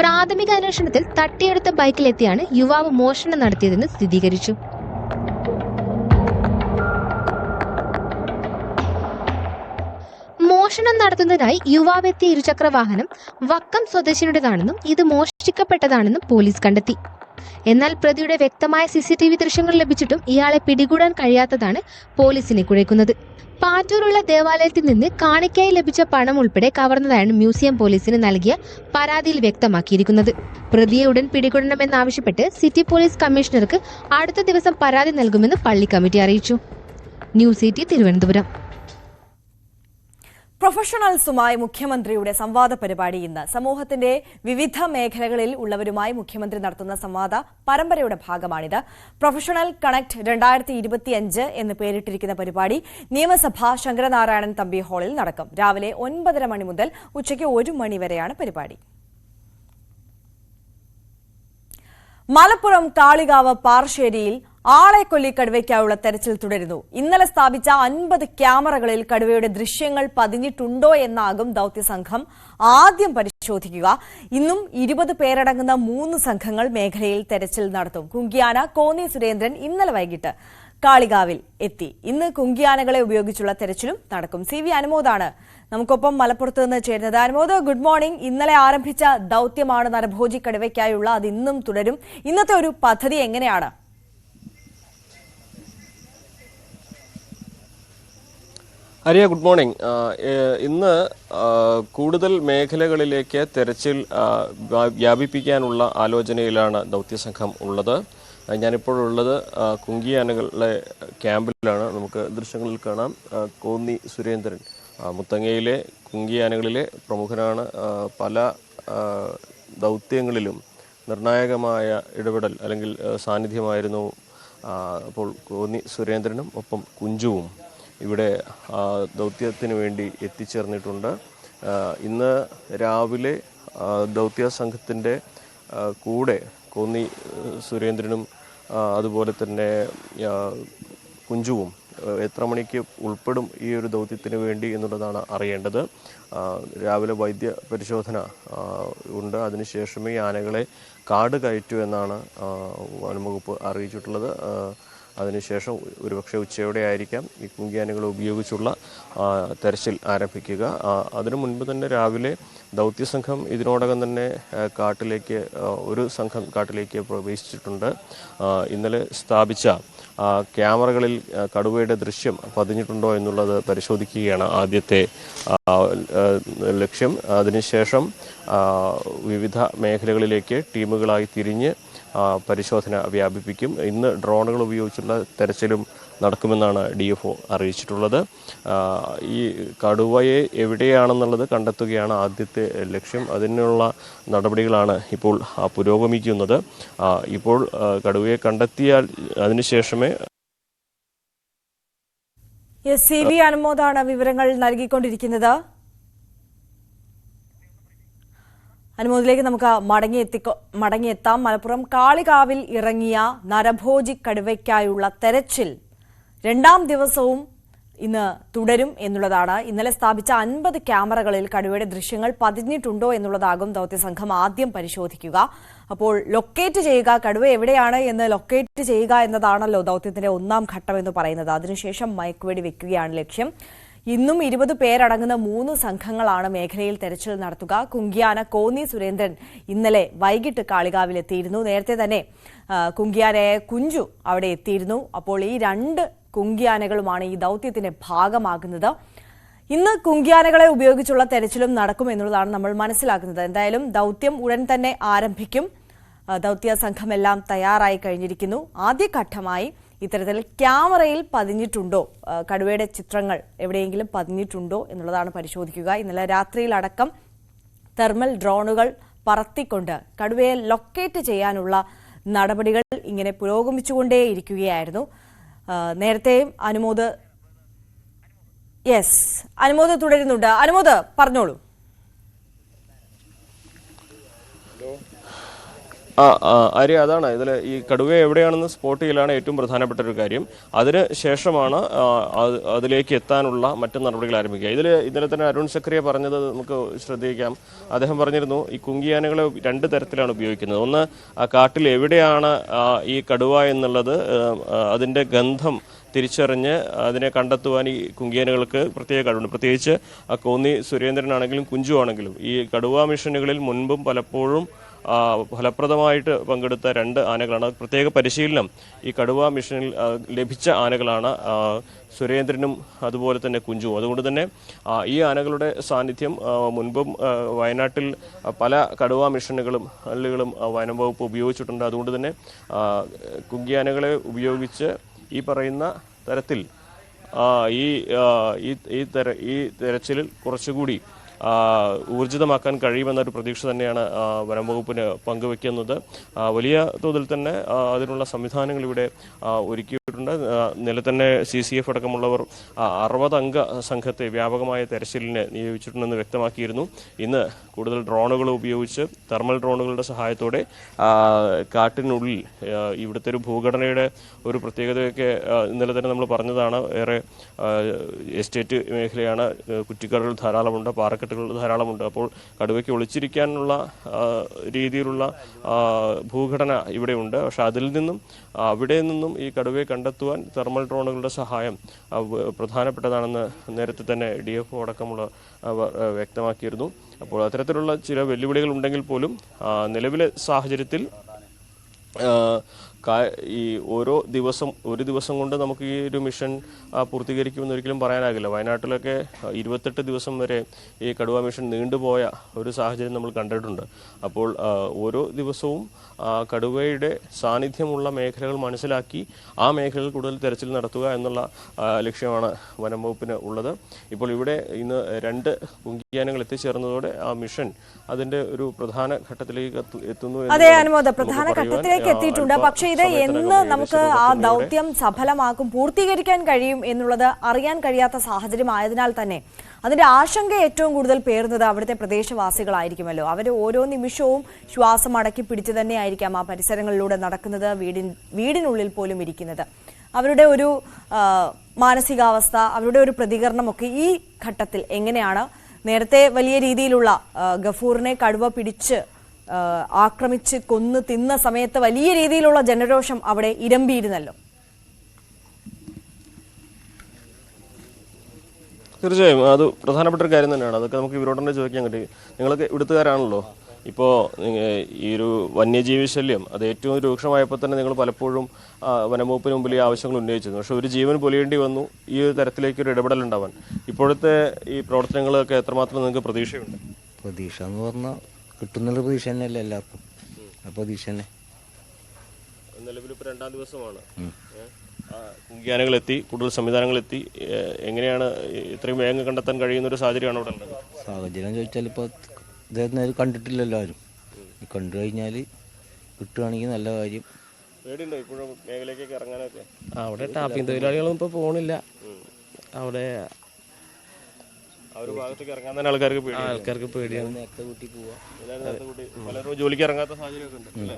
പ്രാഥമിക അന്വേഷണത്തിൽ തട്ടിയെടുത്ത ബൈക്കിലെത്തിയാണ് യുവാവ് മോഷണം നടത്തിയതെന്ന് സ്ഥിരീകരിച്ചു. മോഷണം നടത്തുന്നതിനായി യുവാവെത്തിയ ഇരുചക്ര വാഹനം വക്കം സ്വദേശിയുടേതാണെന്നും ഇത് മോഷ്ടിക്കപ്പെട്ടതാണെന്നും പോലീസ് കണ്ടെത്തി. എന്നാൽ പ്രതിയുടെ വ്യക്തമായ CCTV ദൃശ്യങ്ങൾ ലഭിച്ചിട്ടും ഇയാളെ പിടികൂടാൻ കഴിയാത്തതാണ് പോലീസിനെ കുഴയ്ക്കുന്നത്. പാറ്റൂരുള്ള ദേവാലയത്തിൽ നിന്ന് കാണിക്കായി ലഭിച്ച പണം ഉൾപ്പെടെ കവർന്നതാണ് മ്യൂസിയം പോലീസിന് നൽകിയ പരാതിയിൽ വ്യക്തമാക്കിയിരിക്കുന്നത്. പ്രതിയെ ഉടൻ പിടികൂടണമെന്നാവശ്യപ്പെട്ട് സിറ്റി പോലീസ് കമ്മീഷണർക്ക് അടുത്ത ദിവസം പരാതി നൽകുമെന്ന് പള്ളി കമ്മിറ്റി അറിയിച്ചു. ന്യൂസ് 18 തിരുവനന്തപുരം. പ്രൊഫഷണൽസുമായി മുഖ്യമന്ത്രിയുടെ സംവാദ പരിപാടി ഇന്ന്. സമൂഹത്തിന്റെ വിവിധ മേഖലകളിൽ ഉള്ളവരുമായി മുഖ്യമന്ത്രി നടത്തുന്ന സംവാദ പരമ്പരയുടെ ഭാഗമാണിത്. പ്രൊഫഷണൽ കണക്ട് 2025 എന്ന് പേരിട്ടിരിക്കുന്ന പരിപാടി നിയമസഭ ശങ്കരനാരായണൻ തമ്പി ഹാളിൽ നടക്കും. രാവിലെ 9:30 മണി മുതൽ ഉച്ചയ്ക്ക് 1 മണി വരെയാണ് പരിപാടി. മലപ്പുറം കാളികാവ് പാറശ്ശേരിയിൽ ആളെ കൊല്ലി കടുവയ്ക്കായുള്ള തെരച്ചിൽ തുടരുന്നു. ഇന്നലെ സ്ഥാപിച്ച 50 ക്യാമറകളിൽ കടുവയുടെ ദൃശ്യങ്ങൾ പതിഞ്ഞിട്ടുണ്ടോ എന്നാകും ദൌത്യസംഘം ആദ്യം പരിശോധിക്കുക. ഇന്നും 20 പേരടങ്ങുന്ന 3 സംഘങ്ങൾ മേഖലയിൽ തെരച്ചിൽ നടത്തും. കുങ്കിയാന കോന്നി സുരേന്ദ്രൻ ഇന്നലെ വൈകിട്ട് കാളികാവിൽ എത്തി. ഇന്ന് കുങ്കിയാനകളെ ഉപയോഗിച്ചുള്ള തെരച്ചിലും നടക്കും. CV അനുമോദാണ് നമുക്കൊപ്പം മലപ്പുറത്ത് നിന്ന് ചേരുന്നത്. Anumod, good morning. ഇന്നലെ ആരംഭിച്ച ദൌത്യമാണ് നരഭോജി കടുവയ്ക്കായുള്ള, അത് ഇന്നും തുടരും. ഇന്നത്തെ ഒരു പദ്ധതി എങ്ങനെയാണ്? Arya, good morning. ഇന്ന് കൂടുതൽ മേഖലകളിലേക്ക് തെരച്ചിൽ വ്യാപിപ്പിക്കാനുള്ള ആലോചനയിലാണ് ദൗത്യസംഘം ഉള്ളത്. ഞാനിപ്പോഴുള്ളത് കുങ്കിയാനകളുടെ ക്യാമ്പിലാണ്. നമുക്ക് ദൃശ്യങ്ങളിൽ കാണാം കോന്നി സുരേന്ദ്രൻ മുത്തങ്ങയിലെ കുങ്കിയാനകളിലെ പ്രമുഖനാണ്. പല ദൗത്യങ്ങളിലും നിർണായകമായ ഇടപെടൽ അല്ലെങ്കിൽ സാന്നിധ്യമായിരുന്നു. അപ്പോൾ കോന്നി സുരേന്ദ്രനും ഒപ്പം കുഞ്ചുവും ഇവിടെ ദൗത്യത്തിന് വേണ്ടി എത്തിച്ചേർന്നിട്ടുണ്ട്. ഇന്ന് രാവിലെ ദൗത്യ സംഘത്തിൻ്റെ കൂടെ കോന്നി സുരേന്ദ്രനും അതുപോലെ തന്നെ കുഞ്ചുവും എത്ര മണിക്ക് ഉൾപ്പെടും ഈ ഒരു ദൗത്യത്തിന് വേണ്ടി എന്നുള്ളതാണ് അറിയേണ്ടത്. രാവിലെ വൈദ്യ പരിശോധന ഉണ്ട്. അതിനുശേഷമേ ആനകളെ കാട് കയറ്റൂ എന്നാണ് വനംവകുപ്പ് അറിയിച്ചിട്ടുള്ളത്. അതിനുശേഷം ഒരുപക്ഷെ ഉച്ചയോടെ ആയിരിക്കാം ഈ കുങ്കിയാനകളെ ഉപയോഗിച്ചുള്ള തെരച്ചിൽ ആരംഭിക്കുക. അതിനു മുൻപ് തന്നെ രാവിലെ ദൗത്യസംഘം ഇതിനോടകം തന്നെ ഒരു സംഘം കാട്ടിലേക്ക് പ്രവേശിച്ചിട്ടുണ്ട്. ഇന്നലെ സ്ഥാപിച്ച ക്യാമറകളിൽ കടുവയുടെ ദൃശ്യം പതിഞ്ഞിട്ടുണ്ടോ എന്നുള്ളത് പരിശോധിക്കുകയാണ് ആദ്യത്തെ ലക്ഷ്യം. അതിനുശേഷം വിവിധ മേഖലകളിലേക്ക് ടീമുകളായി തിരിഞ്ഞ് പരിശോധന വ്യാപിപ്പിക്കും. ഇന്ന് ഡ്രോണുകൾ ഉപയോഗിച്ചുള്ള തെരച്ചിലും നടക്കുമെന്നാണ് DFO അറിയിച്ചിട്ടുള്ളത്. ഈ കടുവയെ എവിടെയാണെന്നുള്ളത് കണ്ടെത്തുകയാണ് ആദ്യത്തെ ലക്ഷ്യം. അതിനുള്ള നടപടികളാണ് ഇപ്പോൾ പുരോഗമിക്കുന്നത്. ഇപ്പോൾ കടുവയെ കണ്ടെത്തിയാൽ അതിനുശേഷമേ CV അനുമോദാണ് വിവരങ്ങൾ നൽകിക്കൊണ്ടിരിക്കുന്നത്. അനുമോദിലേക്ക് നമുക്ക് മടങ്ങിയെത്താം. മലപ്പുറം കാളികാവിൽ ഇറങ്ങിയ നരഭോജി കടുവയ്ക്കായുള്ള തെരച്ചിൽ 2ാം ദിവസവും ഇന്ന് തുടരും എന്നുള്ളതാണ്. ഇന്നലെ സ്ഥാപിച്ച 50 ക്യാമറകളിൽ കടുവയുടെ ദൃശ്യങ്ങൾ പതിഞ്ഞിട്ടുണ്ടോ എന്നുള്ളതാകും ദൗത്യസംഘം ആദ്യം പരിശോധിക്കുക. അപ്പോൾ ലൊക്കേറ്റ് ചെയ്യുക, കടുവ എവിടെയാണ് എന്ന് ലൊക്കേറ്റ് ചെയ്യുക എന്നതാണല്ലോ ദൗത്യത്തിന്റെ 1ാം ഘട്ടം എന്ന് പറയുന്നത്. അതിനുശേഷം മയക്കുവെടി വെക്കുകയാണ് ലക്ഷ്യം. ഇന്നും 20 പേരടങ്ങുന്ന 3 സംഘങ്ങളാണ് മേഖലയിൽ തെരച്ചിൽ നടത്തുക. കുങ്കിയാന കോന്നി സുരേന്ദ്രൻ ഇന്നലെ വൈകിട്ട് കാളികാവിലെത്തിയിരുന്നു. നേരത്തെ തന്നെ കുങ്കിയാനയെ കുഞ്ചു അവിടെ എത്തിയിരുന്നു. അപ്പോൾ ഈ 2 കുങ്കിയാനകളുമാണ് ഈ ദൗത്യത്തിന്റെ ഭാഗമാകുന്നത്. ഇന്ന് കുങ്കിയാനകളെ ഉപയോഗിച്ചുള്ള തെരച്ചിലും നടക്കുമെന്നുള്ളതാണ് നമ്മൾ മനസ്സിലാക്കുന്നത്. എന്തായാലും ദൗത്യം ഉടൻ തന്നെ ആരംഭിക്കും. ദൗത്യ സംഘമെല്ലാം തയ്യാറായി കഴിഞ്ഞിരിക്കുന്നു. ആദ്യഘട്ടമായി ഇത്തരത്തിൽ ക്യാമറയിൽ പതിഞ്ഞിട്ടുണ്ടോ, കടുവയുടെ ചിത്രങ്ങൾ എവിടെയെങ്കിലും പതിഞ്ഞിട്ടുണ്ടോ എന്നുള്ളതാണ് പരിശോധിക്കുക. ഇന്നലെ രാത്രിയിലടക്കം തെർമൽ ഡ്രോണുകൾ പറത്തിക്കൊണ്ട് കടുവയെ ലൊക്കേറ്റ് ചെയ്യാനുള്ള നടപടികൾ ഇങ്ങനെ പുരോഗമിച്ചുകൊണ്ടേയിരിക്കുകയായിരുന്നു. നേരത്തെയും അനുമോദ് തുടരുന്നുണ്ട്. അനുമോദ് പറഞ്ഞോളൂ. ആര്യ, അതാണ് ഇതിൽ ഈ കടുവ എവിടെയാണെന്ന് സ്പോട്ട് ചെയ്യലാണ് ഏറ്റവും പ്രധാനപ്പെട്ട ഒരു കാര്യം. അതിന് ശേഷമാണ് അതിലേക്ക് എത്താനുള്ള മറ്റു നടപടികൾ ആരംഭിക്കുക. ഇന്നലെ തന്നെ അരുൺ സക്രിയ പറഞ്ഞത് നമുക്ക് ശ്രദ്ധിക്കാം. അദ്ദേഹം പറഞ്ഞിരുന്നു ഈ കുങ്കിയാനകളെ 2 തരത്തിലാണ് ഉപയോഗിക്കുന്നത്. ഒന്ന്, കാട്ടിൽ എവിടെയാണ് ഈ കടുവ എന്നുള്ളത് അതിൻ്റെ ഗന്ധം തിരിച്ചറിഞ്ഞ് അതിനെ കണ്ടെത്തുവാൻ ഈ കുങ്കിയാനകൾക്ക് പ്രത്യേക കഴിവുണ്ട്. പ്രത്യേകിച്ച് കോന്നി സുരേന്ദ്രനാണെങ്കിലും കുഞ്ചു ആണെങ്കിലും ഈ കടുവ മിഷനുകളിൽ മുൻപും പലപ്പോഴും ഫലപ്രദമായിട്ട് പങ്കെടുത്ത 2 ആനകളാണ്. പ്രത്യേക പരിശീലനം ഈ കടുവ മിഷനിൽ ലഭിച്ച ആനകളാണ് സുരേന്ദ്രനും അതുപോലെ തന്നെ കുഞ്ചുവും. അതുകൊണ്ട് തന്നെ ഈ ആനകളുടെ സാന്നിധ്യം മുൻപും വയനാട്ടിൽ പല കടുവ മിഷനുകളും വനം വകുപ്പ് ഉപയോഗിച്ചിട്ടുണ്ട്. അതുകൊണ്ട് തന്നെ കുങ്കിയാനകളെ ഉപയോഗിച്ച് ഈ പറയുന്ന തരത്തിൽ ഈ തെരച്ചിലിൽ കുറച്ചുകൂടി ഊർജിതമാക്കാൻ കഴിയുമെന്നൊരു പ്രതീക്ഷ തന്നെയാണ് വനം വകുപ്പിന് പങ്കുവെക്കുന്നത്. വലിയ തോതിൽ തന്നെ അതിനുള്ള സംവിധാനങ്ങൾ ഇവിടെ ഒരുക്കിയിട്ടുണ്ട്. ഇന്നലെ തന്നെ CCF അടക്കമുള്ളവർ 60 അംഗ സംഘത്തെ വ്യാപകമായ തെരച്ചിലിന് നിയോഗിച്ചിട്ടുണ്ടെന്ന് വ്യക്തമാക്കിയിരുന്നു. ഇന്ന് കൂടുതൽ ഡ്രോണുകൾ ഉപയോഗിച്ച് തെർമൽ ഡ്രോണുകളുടെ സഹായത്തോടെ കാട്ടിനുള്ളിൽ ഇവിടുത്തെ ഒരു ഭൂഘടനയുടെ ഒരു പ്രത്യേകതയൊക്കെ ഇന്നലെ തന്നെ നമ്മൾ പറഞ്ഞതാണ്. ഏറെ എസ്റ്റേറ്റ് മേഖലയാണ്, കുറ്റിക്കാടുകൾ ധാരാളമുണ്ട്, പാറക്കെട്ടുകൾ ധാരാളമുണ്ട്. അപ്പോൾ കടുവയ്ക്ക് ഒളിച്ചിരിക്കാനുള്ള രീതിയിലുള്ള ഭൂഘടന ഇവിടെയുണ്ട്. പക്ഷെ അവിടെ നിന്നും ഈ കടുവയെ കണ്ടെത്തുവാൻ തെർമൽ ഡ്രോണുകളുടെ സഹായം പ്രധാനപ്പെട്ടതാണെന്ന് നേരത്തെ തന്നെ DFO അടക്കമുള്ള വ്യക്തമാക്കിയിരുന്നു. അപ്പോൾ അത്തരത്തിലുള്ള ചില വെല്ലുവിളികൾ ഉണ്ടെങ്കിൽ പോലും നിലവിലെ സാഹചര്യത്തിൽ ഈ ഒരു ദിവസം കൊണ്ട് നമുക്ക് ഈ ഒരു മിഷൻ പൂർത്തീകരിക്കുമെന്ന് ഒരിക്കലും പറയാനാകില്ല. വയനാട്ടിലൊക്കെ 28 ദിവസം വരെ ഈ കടുവ മിഷൻ നീണ്ടുപോയ ഒരു സാഹചര്യം നമ്മൾ കണ്ടിട്ടുണ്ട്. അപ്പോൾ ഓരോ ദിവസവും കടുവയുടെ സാന്നിധ്യമുള്ള മേഖലകൾ മനസ്സിലാക്കി ആ മേഖലകളിൽ കൂടുതൽ തെരച്ചിൽ നടത്തുക എന്നുള്ള ലക്ഷ്യമാണ് വനം വകുപ്പിന് ഉള്ളത്. ഇപ്പോൾ ഇവിടെ ഇന്ന് 2 കുങ്കിയാനകൾ എത്തിച്ചേർന്നതോടെ ആ മിഷൻ അതിന്റെ ഒരു പ്രധാന ഘട്ടത്തിലേക്ക് എത്തുന്നു. അതെ അനുമോദ, പ്രധാന ഘട്ടത്തിലേക്ക് എത്തിയിട്ടുണ്ട്. പക്ഷേ ഇത് എന്ന് നമുക്ക് ആ ദൗത്യം സഫലമാക്കും, പൂർത്തീകരിക്കാൻ കഴിയും എന്നുള്ളത് അറിയാൻ കഴിയാത്ത സാഹചര്യം ആയതിനാൽ തന്നെ അതിന്റെ ആശങ്ക ഏറ്റവും കൂടുതൽ പേറുന്നത് അവിടുത്തെ പ്രദേശവാസികളായിരിക്കുമല്ലോ. അവർ ഓരോ നിമിഷവും ശ്വാസം അടക്കി പിടിച്ചു തന്നെയായിരിക്കാം ആ പരിസരങ്ങളിലൂടെ നടക്കുന്നത്, വീടിനുള്ളിൽ പോലും ഇരിക്കുന്നത്. അവരുടെ ഒരു മാനസികാവസ്ഥ, അവരുടെ ഒരു പ്രതികരണമൊക്കെ ഈ ഘട്ടത്തിൽ എങ്ങനെയാണ്? നേരത്തെ വലിയ രീതിയിലുള്ള ഗഫൂറിനെ കടുവ പിടിച്ച് ആക്രമിച്ച് കൊന്നു തിന്ന സമയത്ത് വലിയ രീതിയിലുള്ള ജനരോഷം അവിടെ ഇരമ്പിയിരുന്നല്ലോ. തീർച്ചയായും അത് പ്രധാനപ്പെട്ട ഒരു കാര്യം തന്നെയാണ്. അതൊക്കെ നമുക്ക് ഇവരോട് തന്നെ ചോദിക്കാൻ കഴിയും. നിങ്ങളൊക്കെ ഇവിടുത്തുകാരാണല്ലോ. ഇപ്പോൾ ഈ ഒരു വന്യജീവി ശല്യം അത് ഏറ്റവും രൂക്ഷമായപ്പോൾ തന്നെ നിങ്ങൾ പലപ്പോഴും വനംവകുപ്പിന് മുമ്പിൽ ഈ ആവശ്യങ്ങൾ ഉന്നയിച്ചിരുന്നു. പക്ഷേ ഒരു ജീവൻ പൊലിയേണ്ടി വന്നു ഈ തരത്തിലേക്ക് ഒരു ഇടപെടൽ ഉണ്ടാവാൻ. ഇപ്പോഴത്തെ ഈ പ്രവർത്തനങ്ങളൊക്കെ എത്രമാത്രം നിങ്ങൾക്ക് പ്രതീക്ഷയുണ്ട്? പ്രതീക്ഷ എന്ന് പറഞ്ഞാൽ കിട്ടുന്നുള്ള പ്രതീക്ഷ തന്നെയല്ലേ എല്ലാവർക്കും. ആ പ്രതീക്ഷ തന്നെ. നിലവിലിപ്പോൾ 2ാം ദിവസമാണ്. കുങ്കിയാനകളെത്തി, കൂടുതൽ സംവിധാനങ്ങളെത്തി. എങ്ങനെയാണ് ഇത്രയും വേഗം കണ്ടെത്താൻ കഴിയുന്ന ഒരു സാഹചര്യമാണ് ഇവിടെ ഉള്ളത്? സാഹചര്യം ചോദിച്ചാൽ ഇപ്പോൾ ഇദ്ദേഹത്തിന് കണ്ടിട്ടില്ലല്ലോ ആരും. കണ്ടു കഴിഞ്ഞാൽ കിട്ടുകയാണെങ്കിൽ നല്ല കാര്യം. പേടിയുണ്ടോ ഇപ്പോഴും മേഖലയിലേക്ക് ഇറങ്ങാനൊക്കെ? അവിടെ ടാപ്പിംഗ് തൊഴിലാളികളൊന്നും ഇപ്പോൾ പോകണില്ല. അവിടെ ഒരു ഭാഗത്തേക്ക് ഇറങ്ങാൻ തന്നെ ആൾക്കാർക്ക് പേടിയാണ്. നേരത്തെ കൂട്ടി പോവാ. പലരും ജോലിക്ക് ഇറങ്ങാത്ത സാഹചര്യമൊക്കെ ഉണ്ട്.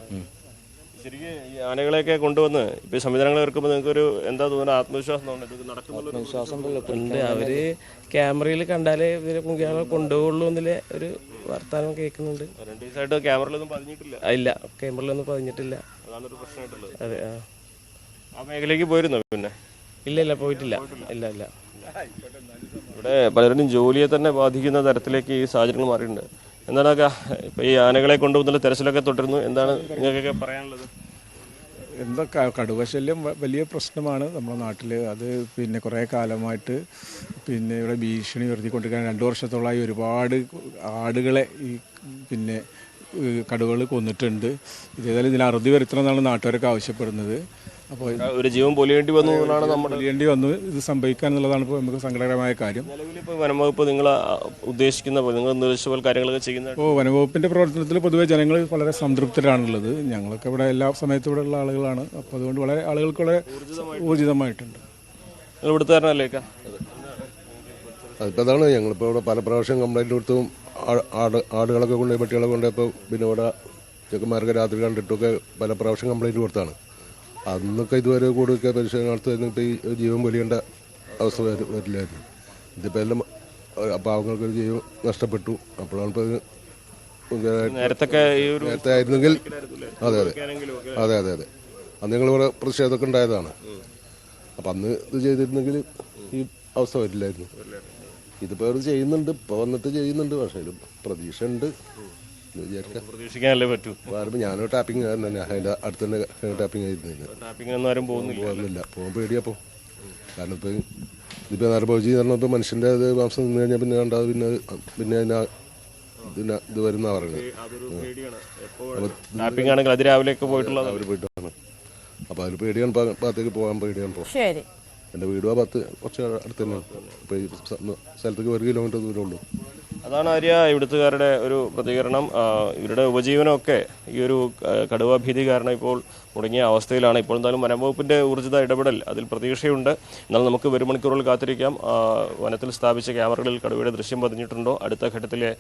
ശരിക്കും ഈ ആനകളെയൊക്കെ കൊണ്ടുവന്ന് ഇപ്പൊ സംവിധാനങ്ങൾ ഇറക്കുമ്പോൾ നിങ്ങൾക്ക് ഒരു എന്താ തോന്നുന്നത്? ആത്മവിശ്വാസം ഉണ്ട്. അവര് ക്യാമറയിൽ കണ്ടാലേ ഇവരെ കുങ്കിയാനകളെ കൊണ്ടുപോകുള്ളൂ എന്നതിലെ ഒരു വർത്താനം കേൾക്കുന്നുണ്ട്. 2 ദിവസമായിട്ട് ക്യാമറയിലൊന്നും പതിഞ്ഞിട്ടില്ല. ഇല്ല, ക്യാമറയിലൊന്നും പതിഞ്ഞിട്ടില്ല. അതാണൊരു പ്രശ്നമായിട്ടുള്ളത്. അതെ. ആ മേഖലയ്ക്ക് പോയിരുന്നോ? പിന്നെ ഇല്ല പോയിട്ടില്ല. ഇല്ല. ഇവിടെ പലരും ജോലിയെ തന്നെ ബാധിക്കുന്ന തരത്തിലേക്ക് ഈ സാഹചര്യങ്ങൾ മാറിയിട്ടുണ്ട്. എന്താണ് ഇപ്പൊ ഈ ആനകളെ കൊണ്ടുവന്നുള്ള തെരച്ചിലൊക്കെ തുടരുന്നു, എന്താണ് നിങ്ങൾക്കൊക്കെ പറയാനുള്ളത്? എന്താ കടുവശല്യം വലിയ പ്രശ്നമാണ് നമ്മുടെ നാട്ടിൽ. അത് പിന്നെ കുറേ കാലമായിട്ട് പിന്നെ ഇവിടെ ഭീഷണി ഉയർത്തിക്കൊണ്ടിരിക്കുകയാണ്. 2 വർഷത്തോളമായി ഒരുപാട് ആടുകളെ ഈ പിന്നെ കടുവകൾ കൊന്നിട്ടുണ്ട്. ഇതേതായാലും ഇതിന് അറുതി വരുത്തണമെന്നാണ് നാട്ടുകാരൊക്കെ ആവശ്യപ്പെടുന്നത്. അപ്പോൾ ഒരു ജീവൻ പൊലിയേണ്ടി വന്നു എന്നാണ് നമ്മൾ പൊലിയേണ്ടി വന്നു ഇത് സംഭവിക്കുക എന്നുള്ളതാണ് ഇപ്പോൾ നമുക്ക് സങ്കടകരമായ കാര്യം. നിലവിലിപ്പോൾ വനംവകുപ്പ് നിങ്ങൾ ഉദ്ദേശിക്കുന്ന നിങ്ങൾ നിർദ്ദേശിച്ച പോലെ കാര്യങ്ങളൊക്കെ ചെയ്യുന്നത്? ഇപ്പോൾ വനംവകുപ്പിൻ്റെ പ്രവർത്തനത്തിൽ പൊതുവെ ജനങ്ങൾ വളരെ സംതൃപ്തരാണുള്ളത്. ഞങ്ങളൊക്കെ ഇവിടെ എല്ലാ സമയത്തും ഇവിടെ ഉള്ള ആളുകളാണ്. അപ്പോൾ അതുകൊണ്ട് വളരെ ആളുകൾക്ക് വളരെ ഊർജിതമായിട്ടുണ്ട്. നിങ്ങൾ ഇവിടുത്തുകാരനല്ലേ? അതിപ്പോൾ അതാണ് ഞങ്ങളിപ്പോൾ ഇവിടെ പല പ്രാവശ്യം കംപ്ലൈൻറ്റ് കൊടുത്തും ആടുകളൊക്കെ കൊണ്ടുപോയി പട്ടികളൊക്കെ കൊണ്ടുപോയപ്പോൾ പിന്നെ ഇവിടെ ചെക്കന്മാർക്ക് രാത്രി കണ്ടിട്ടൊക്കെ പല പ്രാവശ്യം കംപ്ലൈൻറ്റ് കൊടുത്താണ്. അന്നൊക്കെ ഇതുവരെ കൂടുതൽ പരിശോധന നടത്തുമായിരുന്നു. ഇപ്പോൾ ഈ ജീവൻ വലിയേണ്ട അവസ്ഥ വരില്ലായിരുന്നു. ഇതിപ്പോൾ എല്ലാം പാവങ്ങൾക്കൊരു ജീവൻ നഷ്ടപ്പെട്ടു. അപ്പോഴാണ് ഇപ്പോൾ നേരത്തെ ആയിരുന്നെങ്കിൽ അതെ അന്ന് ഞങ്ങൾ ഇവിടെ പ്രതിഷേധമൊക്കെ ഉണ്ടായതാണ്. അപ്പം അന്ന് ഇത് ചെയ്തിരുന്നെങ്കിൽ ഈ അവസ്ഥ വരില്ലായിരുന്നു. ഇതിപ്പോൾ അവർ ചെയ്യുന്നുണ്ട്, ഇപ്പോൾ വന്നിട്ട് ചെയ്യുന്നുണ്ട്. പക്ഷേ പ്രതീക്ഷ ഉണ്ട് പ്രതീക്ഷിക്കാനല്ലേ പറ്റൂ. ഞാനൊരു ടാപ്പിംഗ് തന്നെ അതിൻ്റെ അടുത്ത് തന്നെ ടാപ്പിംഗ് ആയിരുന്നു. പോകുന്നില്ല, പോകാൻ പേടിയപ്പോൾ. കാരണം ഇപ്പോൾ ഇതിപ്പോൾ നേരെ പോയി പറഞ്ഞപ്പോൾ മനുഷ്യൻ്റെ അത് മാംസം നിന്ന് കഴിഞ്ഞാൽ പിന്നെ കണ്ടാൽ പിന്നെ ഇത് വരുന്ന പറയുന്നത്. അവർ പോയിട്ടാണ്. അപ്പോൾ അതിൽ പേടിയാണ്, ഭാഗത്തേക്ക് പോകാൻ പേടിയാണ്. ശരി, എൻ്റെ വീടും ആ ഭാഗത്ത് കുറച്ച് അടുത്ത് തന്നെ. ഇപ്പോൾ ഈ സ്ഥലത്തേക്ക് 1 കിലോമീറ്റർ ദൂരമുള്ളൂ. അതാണ് ആര്യ ഇവിടുത്തുകാരുടെ ഒരു പ്രതികരണം. ഇവരുടെ ഉപജീവനമൊക്കെ ഈ ഒരു കടുവ ഭീതി കാരണം ഇപ്പോൾ മുടങ്ങിയ അവസ്ഥയിലാണ്. ഇപ്പോൾ എന്തായാലും വനംവകുപ്പിൻ്റെ ഊർജിത ഇടപെടൽ അതിൽ പ്രതീക്ഷയുണ്ട്. എന്നാൽ നമുക്ക് വരും മണിക്കൂറുകൾ കാത്തിരിക്കാം. വനത്തിൽ സ്ഥാപിച്ച ക്യാമറകളിൽ കടുവയുടെ ദൃശ്യം പതിഞ്ഞിട്ടുണ്ടോ? അടുത്ത ഘട്ടത്തിലെ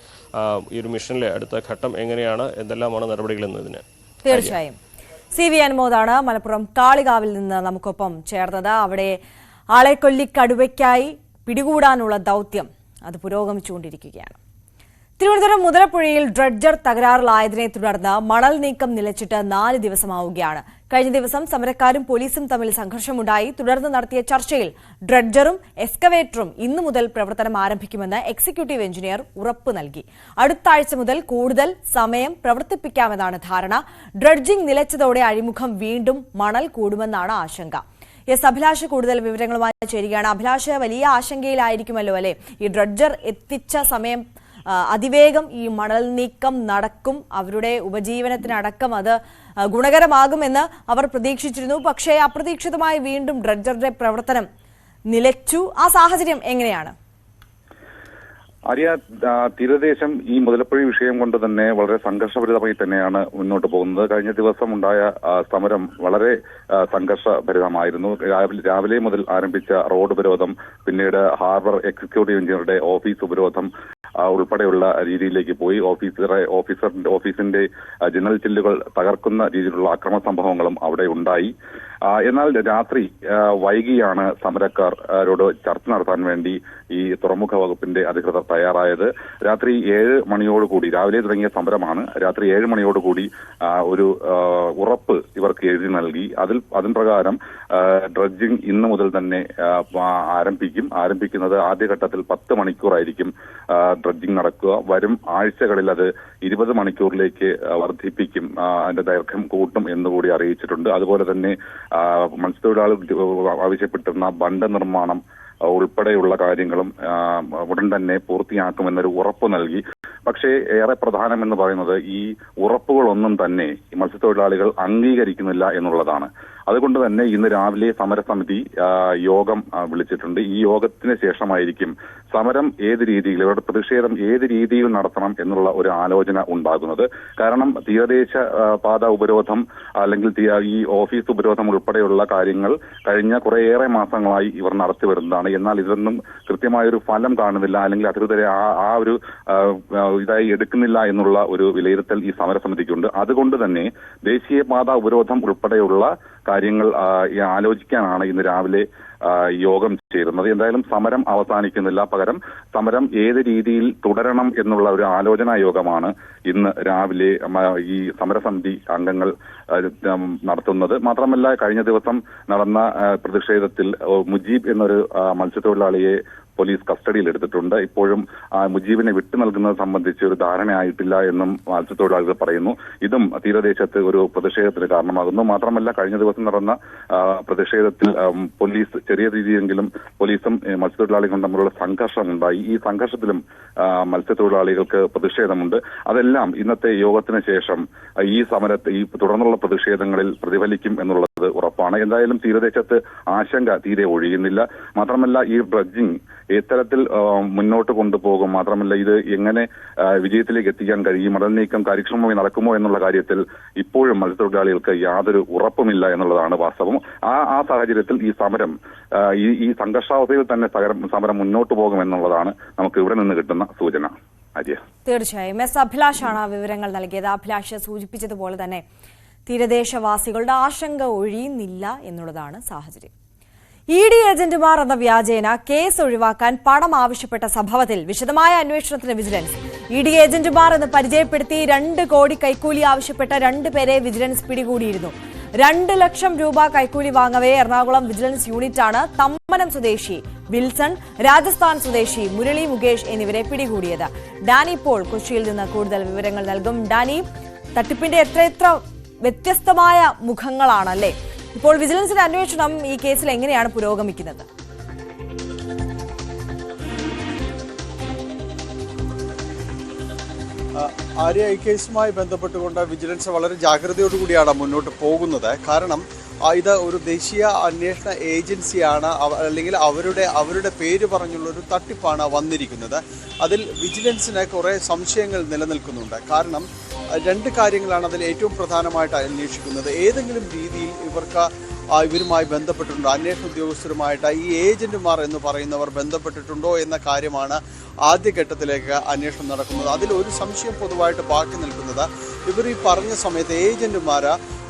ഈ ഒരു മിഷനിലെ അടുത്ത ഘട്ടം എങ്ങനെയാണ്, എന്തെല്ലാമാണ് നടപടികൾ എന്നതിന് തീർച്ചയായും CV അനുമോദാണ് മലപ്പുറം കാളികാവിൽ നിന്ന് നമുക്കൊപ്പം ചേർന്നത്. അവിടെ ആളെ കൊല്ലി കടുവയ്ക്കായി പിടികൂടാനുള്ള ദൗത്യം അത് പുരോഗമിച്ചുകൊണ്ടിരിക്കുകയാണ്. തിരുവനന്തപുരം മുതലപ്പുഴയിൽ ഡ്രഡ്ജർ തകരാറിലായതിനെ തുടർന്ന് മണൽ നീക്കം നിലച്ചിട്ട് 4 ദിവസമാവുകയാണ്. കഴിഞ്ഞ ദിവസം സമരക്കാരും പോലീസും തമ്മിൽ സംഘർഷമുണ്ടായി. തുടർന്ന് നടത്തിയ ചർച്ചയിൽ ഡ്രഡ്ജറും എക്സ്കവേറ്ററും ഇന്നു മുതൽ പ്രവർത്തനം ആരംഭിക്കുമെന്ന് എക്സിക്യൂട്ടീവ് എഞ്ചിനീയർ ഉറപ്പ് നൽകി. അടുത്ത ആഴ്ച മുതൽ കൂടുതൽ സമയം പ്രവർത്തിപ്പിക്കാമെന്നാണ് ധാരണ. ഡ്രഡ്ജിംഗ് നിലച്ചതോടെ അഴിമുഖം വീണ്ടും മണൽ കൂടുമെന്നാണ് ആശങ്ക. അഭിലാഷ് കൂടുതൽ വിവരങ്ങളുമായി ചേരുകയാണ്. അഭിലാഷ്, വലിയ ആശങ്കയിലായിരിക്കുമല്ലോ അല്ലെ? ഈ ഡ്രഡ്ജർ എത്തിച്ച സമയം അതിവേഗം ഈ മണൽ നീക്കം നടക്കും, അവരുടെ ഉപജീവനത്തിനടക്കം അത് ഗുണകരമാകുമെന്ന് അവർ പ്രതീക്ഷിച്ചിരുന്നു. പക്ഷേ അപ്രതീക്ഷിതമായി വീണ്ടും ഡ്രഡ്ജറുടെ പ്രവർത്തനം നിലച്ചു. ആ സാഹചര്യം എങ്ങനെയാണ്? ആര്യ, തീരദേശം ഈ മുതലപ്പുഴ വിഷയം കൊണ്ട് തന്നെ വളരെ സംഘർഷഭരിതമായി തന്നെയാണ് മുന്നോട്ട് പോകുന്നത്. കഴിഞ്ഞ ദിവസം ഉണ്ടായ സമരം വളരെ സംഘർഷഭരിതമായിരുന്നു. രാവിലെ മുതൽ ആരംഭിച്ച റോഡ് ഉപരോധം, പിന്നീട് ഹാർബർ എക്സിക്യൂട്ടീവ് എഞ്ചിനീയറുടെ ഓഫീസ് ഉപരോധം ഉൾപ്പെടെയുള്ള രീതിയിലേക്ക് പോയി. ഓഫീസിന്റെ ജനൽ ചില്ലുകൾ തകർക്കുന്ന രീതിയിലുള്ള അക്രമ സംഭവങ്ങളും അവിടെ ഉണ്ടായി. എന്നാൽ രാത്രി വൈകിയാണ് സമരക്കാരോട് ചർച്ച നടത്താൻ വേണ്ടി ഈ തുറമുഖ വകുപ്പിന്റെ അധികൃതർ തയ്യാറായത്. രാത്രി 7 മണിയോടുകൂടി, രാവിലെ തുടങ്ങിയ സമരമാണ്, രാത്രി 7 മണിയോടുകൂടി ഒരു ഉറപ്പ് ഇവർക്ക് എഴുതി നൽകി. അതിൻ പ്രകാരം ഡ്രഡ്ജിംഗ് ഇന്നു മുതൽ തന്നെ ആരംഭിക്കുന്നത് ആദ്യഘട്ടത്തിൽ 10 മണിക്കൂറായിരിക്കും ഡ്രഡ്ജിംഗ് നടക്കുക. വരും ആഴ്ചകളിൽ അത് 20 മണിക്കൂറിലേക്ക് വർദ്ധിപ്പിക്കും, അതിന്റെ ദൈർഘ്യം കൂട്ടും എന്നുകൂടി അറിയിച്ചിട്ടുണ്ട്. അതുപോലെ തന്നെ മത്സ്യത്തൊഴിലാളികൾ ആവശ്യപ്പെട്ടിരുന്ന ബണ്ട് നിർമ്മാണം ഉൾപ്പെടെയുള്ള കാര്യങ്ങളും ഉടൻ തന്നെ പൂർത്തിയാക്കുമെന്നൊരു ഉറപ്പ് നൽകി. പക്ഷേ ഏറെ പ്രധാനമെന്ന് പറയുന്നത് ഈ ഉറപ്പുകളൊന്നും തന്നെ ഈ മത്സ്യത്തൊഴിലാളികൾ അംഗീകരിക്കുന്നില്ല എന്നുള്ളതാണ്. അതുകൊണ്ട് തന്നെ ഇന്ന് രാവിലെ സമരസമിതി യോഗം വിളിച്ചിട്ടുണ്ട്. ഈ യോഗത്തിന് ശേഷമായിരിക്കും സമരം ഏത് രീതിയിൽ, ഇവരുടെ പ്രതിഷേധം ഏത് രീതിയിൽ നടത്തണം എന്നുള്ള ഒരു ആലോചന ഉണ്ടാകുന്നത്. കാരണം തീരദേശ പാത ഉപരോധം അല്ലെങ്കിൽ ഈ ഓഫീസ് ഉപരോധം ഉൾപ്പെടെയുള്ള കാര്യങ്ങൾ കഴിഞ്ഞ കുറേയേറെ മാസങ്ങളായി ഇവർ നടത്തി വരുന്നതാണ്. എന്നാൽ ഇതൊന്നും കൃത്യമായൊരു ഫലം കാണുന്നില്ല, അല്ലെങ്കിൽ അധികൃതരെ ആ ഒരു ഇതായി എടുക്കുന്നില്ല എന്നുള്ള ഒരു വിലയിരുത്തൽ ഈ സമരസമിതിക്കുണ്ട്. അതുകൊണ്ട് തന്നെ ദേശീയപാത ഉപരോധം ഉൾപ്പെടെയുള്ള കാര്യങ്ങൾ ആലോചിക്കാനാണ് ഇന്ന് രാവിലെ യോഗം ചേരുന്നത്. എന്തായാലും സമരം അവസാനിക്കുന്നില്ല, പകരം സമരം ഏത് രീതിയിൽ തുടരണം എന്നുള്ള ഒരു ആലോചനാ യോഗമാണ് ഇന്ന് രാവിലെ ഈ സമരസമിതി അംഗങ്ങൾ നടത്തുന്നത്. മാത്രമല്ല കഴിഞ്ഞ ദിവസം നടന്ന പ്രതിഷേധത്തിൽ മുജീബ് എന്നൊരു മത്സ്യത്തൊഴിലാളിയെ പോലീസ് കസ്റ്റഡിയിൽ എടുത്തിട്ടുണ്ട്. ഇപ്പോഴും മുജീബിനെ വിട്ടു നൽകുന്നത് സംബന്ധിച്ച് ഒരു ധാരണയായിട്ടില്ല എന്നും മത്സ്യത്തൊഴിലാളികൾ പറയുന്നു. ഇതും തീരദേശത്ത് ഒരു പ്രതിഷേധത്തിന് കാരണമാകുന്നു. മാത്രമല്ല, കഴിഞ്ഞ ദിവസം നടന്ന പ്രതിഷേധത്തിൽ പോലീസ് ചെറിയ രീതിയിലെങ്കിലും പോലീസും മത്സ്യത്തൊഴിലാളികളും തമ്മിലുള്ള സംഘർഷമുണ്ടായി. ഈ സംഘർഷത്തിലും മത്സ്യത്തൊഴിലാളികൾക്ക് പ്രതിഷേധമുണ്ട്. അതെല്ലാം ഇന്നത്തെ യോഗത്തിന് ശേഷം ഈ തുടർന്നുള്ള പ്രതിഷേധങ്ങളിൽ പ്രതിഫലിക്കും എന്നുള്ളത് ഉറപ്പാണ്. എന്തായാലും തീരദേശത്ത് ആശങ്ക തീരെ ഒഴിയുന്നില്ല. മാത്രമല്ല, ഈ ഡ്രഡ്ജിംഗ് ഇത്തരത്തിൽ മുന്നോട്ട് കൊണ്ടുപോകും. മാത്രമല്ല, ഇത് എങ്ങനെ വിജയത്തിലേക്ക് എത്തിക്കാൻ കഴിയും, മണൽ നീക്കം കാര്യക്ഷമമായി നടക്കുമോ എന്നുള്ള കാര്യത്തിൽ ഇപ്പോഴും മത്സ്യത്തൊഴിലാളികൾക്ക് യാതൊരു ഉറപ്പുമില്ല എന്നുള്ളതാണ് വാസ്തവം. ആ സാഹചര്യത്തിൽ ഈ സമരം ഈ സംഘർഷാവസ്ഥയിൽ തന്നെ സമരം മുന്നോട്ട് പോകുമെന്നുള്ളതാണ് നമുക്ക് ഇവിടെ നിന്ന് കിട്ടുന്ന സൂചന. തീർച്ചയായും എസ് അഭിലാഷാണ് വിവരങ്ങൾ നൽകിയത്. അഭിലാഷ് സൂചിപ്പിച്ചതുപോലെ തന്നെ തീരദേശവാസികളുടെ ആശങ്ക ഒഴിയുന്നില്ല എന്നുള്ളതാണ് സാഹചര്യം. ED ഏജന്റുമാർ എന്ന വ്യാജേന കേസ് ഒഴിവാക്കാൻ പണം ആവശ്യപ്പെട്ട സംഭവത്തിൽ വിശദമായ അന്വേഷണത്തിന് വിജിലൻസ്. ED ഏജന്റുമാർ എന്ന് പരിചയപ്പെടുത്തി 2 കോടി കൈക്കൂലി ആവശ്യപ്പെട്ട 2 പേരെ വിജിലൻസ് പിടികൂടിയിരുന്നു. 2 ലക്ഷം രൂപ കൈക്കൂലി വാങ്ങവേ എറണാകുളം വിജിലൻസ് യൂണിറ്റാണ് തമ്മനം സ്വദേശി വിൽസൺ, രാജസ്ഥാൻ സ്വദേശി മുരളി മുകേഷ് എന്നിവരെ പിടികൂടിയത്. ഡാനി പോൾ കൊച്ചിയിൽ നിന്ന് കൂടുതൽ വിവരങ്ങൾ നൽകും. ഡാനി, തട്ടിപ്പിന്റെ എത്ര വ്യത്യസ്തമായ മുഖങ്ങളാണല്ലേ? ഇപ്പോൾ വിജിലൻസിന്റെ അന്വേഷണം ഈ കേസിൽ എങ്ങനെയാണ് പുരോഗമിക്കുന്നത്? ആര്യ, ഈ കേസുമായി ബന്ധപ്പെട്ടുകൊണ്ട് വിജിലൻസ് വളരെ ജാഗ്രതയോടുകൂടിയാണ് മുന്നോട്ട് പോകുന്നത്. കാരണം ഇത് ഒരു ദേശീയ അന്വേഷണ ഏജൻസിയാണ്, അല്ലെങ്കിൽ അവരുടെ പേര് പറഞ്ഞുള്ള ഒരു തട്ടിപ്പാണ് വന്നിരിക്കുന്നത്. അതിൽ വിജിലൻസിന് കുറേ സംശയങ്ങൾ നിലനിൽക്കുന്നുണ്ട്. കാരണം 2 കാര്യങ്ങളാണ് അതിൽ ഏറ്റവും പ്രധാനമായിട്ട് അന്വേഷിക്കുന്നത്. ഏതെങ്കിലും രീതിയിൽ ഇവരുമായി ബന്ധപ്പെട്ടിട്ടുണ്ടോ, അന്വേഷണ ഉദ്യോഗസ്ഥരുമായിട്ട് ഈ ഏജന്റുമാർ എന്ന് പറയുന്നവർ ബന്ധപ്പെട്ടിട്ടുണ്ടോ എന്ന കാര്യമാണ് ആദ്യഘട്ടത്തിലേക്ക് അന്വേഷണം നടക്കുന്നത്. അതിലൊരു സംശയം പൊതുവായിട്ട് ബാക്കി നിൽക്കുന്നത്, ഇവർ ഈ പറഞ്ഞ സമയത്ത് ഏജന്റുമാർ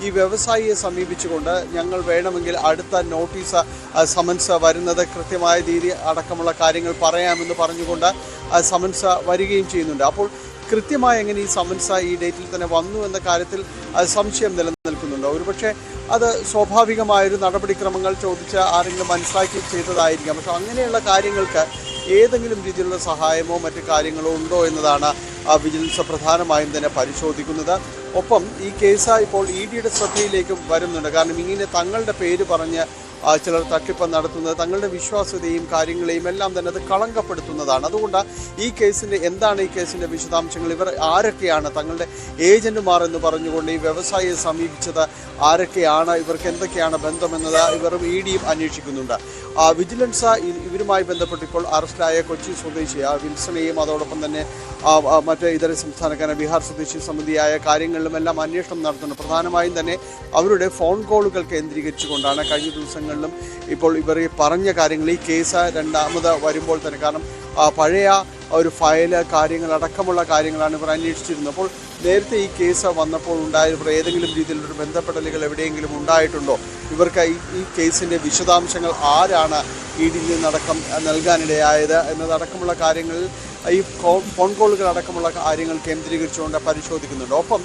ഈ വ്യവസായിയെ സമീപിച്ചുകൊണ്ട് ഞങ്ങൾ വേണമെങ്കിൽ അടുത്ത നോട്ടീസ് സമൻസ് വരുന്നത് കൃത്യമായ രീതി അടക്കമുള്ള കാര്യങ്ങൾ പറയാമെന്ന് പറഞ്ഞുകൊണ്ട് സമൻസ് വരികയും ചെയ്യുന്നുണ്ട്. അപ്പോൾ കൃത്യമായി എങ്ങനെ ഈ സമൻസ് ഈ ഡേറ്റിൽ തന്നെ വന്നു എന്ന കാര്യത്തിൽ സംശയം നിലനിൽക്കുന്നുണ്ട്. ഒരുപക്ഷെ അത് സ്വാഭാവികമായൊരു നടപടിക്രമങ്ങൾ ചോദിച്ച് ആരെങ്കിലും മനസ്സിലാക്കി ചെയ്തതായിരിക്കാം. പക്ഷെ അങ്ങനെയുള്ള കാര്യങ്ങൾക്ക് ഏതെങ്കിലും രീതിയിലുള്ള സഹായമോ മറ്റു കാര്യങ്ങളോ ഉണ്ടോ എന്നതാണ് വിജിലൻസ് പ്രധാനമായും തന്നെ പരിശോധിക്കുന്നത്. ഒപ്പം ഈ കേസ് ഇപ്പോൾ EDയുടെ ശ്രദ്ധയിലേക്കും വരുന്നുണ്ട്. കാരണം ഇങ്ങനെ തങ്ങളുടെ പേര് പറഞ്ഞ് ചിലർ തട്ടിപ്പ് നടത്തുന്നത് തങ്ങളുടെ വിശ്വാസ്യതയും കാര്യങ്ങളെയും എല്ലാം തന്നെ അത് കളങ്കപ്പെടുത്തുന്നതാണ്. അതുകൊണ്ട് ഈ കേസിൻ്റെ വിശദാംശങ്ങൾ, ഇവർ ആരൊക്കെയാണ്, തങ്ങളുടെ ഏജന്റുമാർ എന്ന് പറഞ്ഞുകൊണ്ട് ഈ വ്യവസായിയെ സമീപിച്ചത് ആരൊക്കെയാണ്, ഇവർക്ക് എന്തൊക്കെയാണ് ബന്ധമെന്നത് ഇവരും EDയും അന്വേഷിക്കുന്നുണ്ട്. വിജിലൻസ് ഇവരുമായി ബന്ധപ്പെട്ട് ഇപ്പോൾ അറസ്റ്റിലായ കൊച്ചി സ്വദേശി വിൽസണെയും അതോടൊപ്പം തന്നെ മറ്റ് ഇതര സംസ്ഥാനക്കാരെ ബീഹാർ സ്വദേശി സംബന്ധിയായ കാര്യങ്ങളിലുമെല്ലാം അന്വേഷണം നടത്തുന്നുണ്ട്. പ്രധാനമായും തന്നെ അവരുടെ ഫോൺ കോളുകൾ കേന്ദ്രീകരിച്ചുകൊണ്ടാണ് കഴിഞ്ഞ ദിവസങ്ങളിലും ഇപ്പോൾ ഇവർ പറഞ്ഞ കാര്യങ്ങൾ ഈ കേസ് രണ്ടാമത് വരുമ്പോൾ തന്നെ, കാരണം പഴയ ഒരു ഫയല് കാര്യങ്ങളടക്കമുള്ള കാര്യങ്ങളാണ് ഇവർ അന്വേഷിച്ചിരുന്നത്. അപ്പോൾ നേരത്തെ ഈ കേസ് വന്നപ്പോൾ ഇവർ ഏതെങ്കിലും രീതിയിലൊരു ബന്ധപ്പെടലുകൾ എവിടെയെങ്കിലും ഉണ്ടായിട്ടുണ്ടോ, ഇവർക്ക് ഈ കേസിൻ്റെ വിശദാംശങ്ങൾ ആരാണ് EDയിൽ നിന്നടക്കം നൽകാനിടയായത് എന്നതടക്കമുള്ള കാര്യങ്ങളിൽ ഈ ഫോൺ കോളുകൾ അടക്കമുള്ള കാര്യങ്ങൾ കേന്ദ്രീകരിച്ചുകൊണ്ട് പരിശോധിക്കുന്നുണ്ട്. ഒപ്പം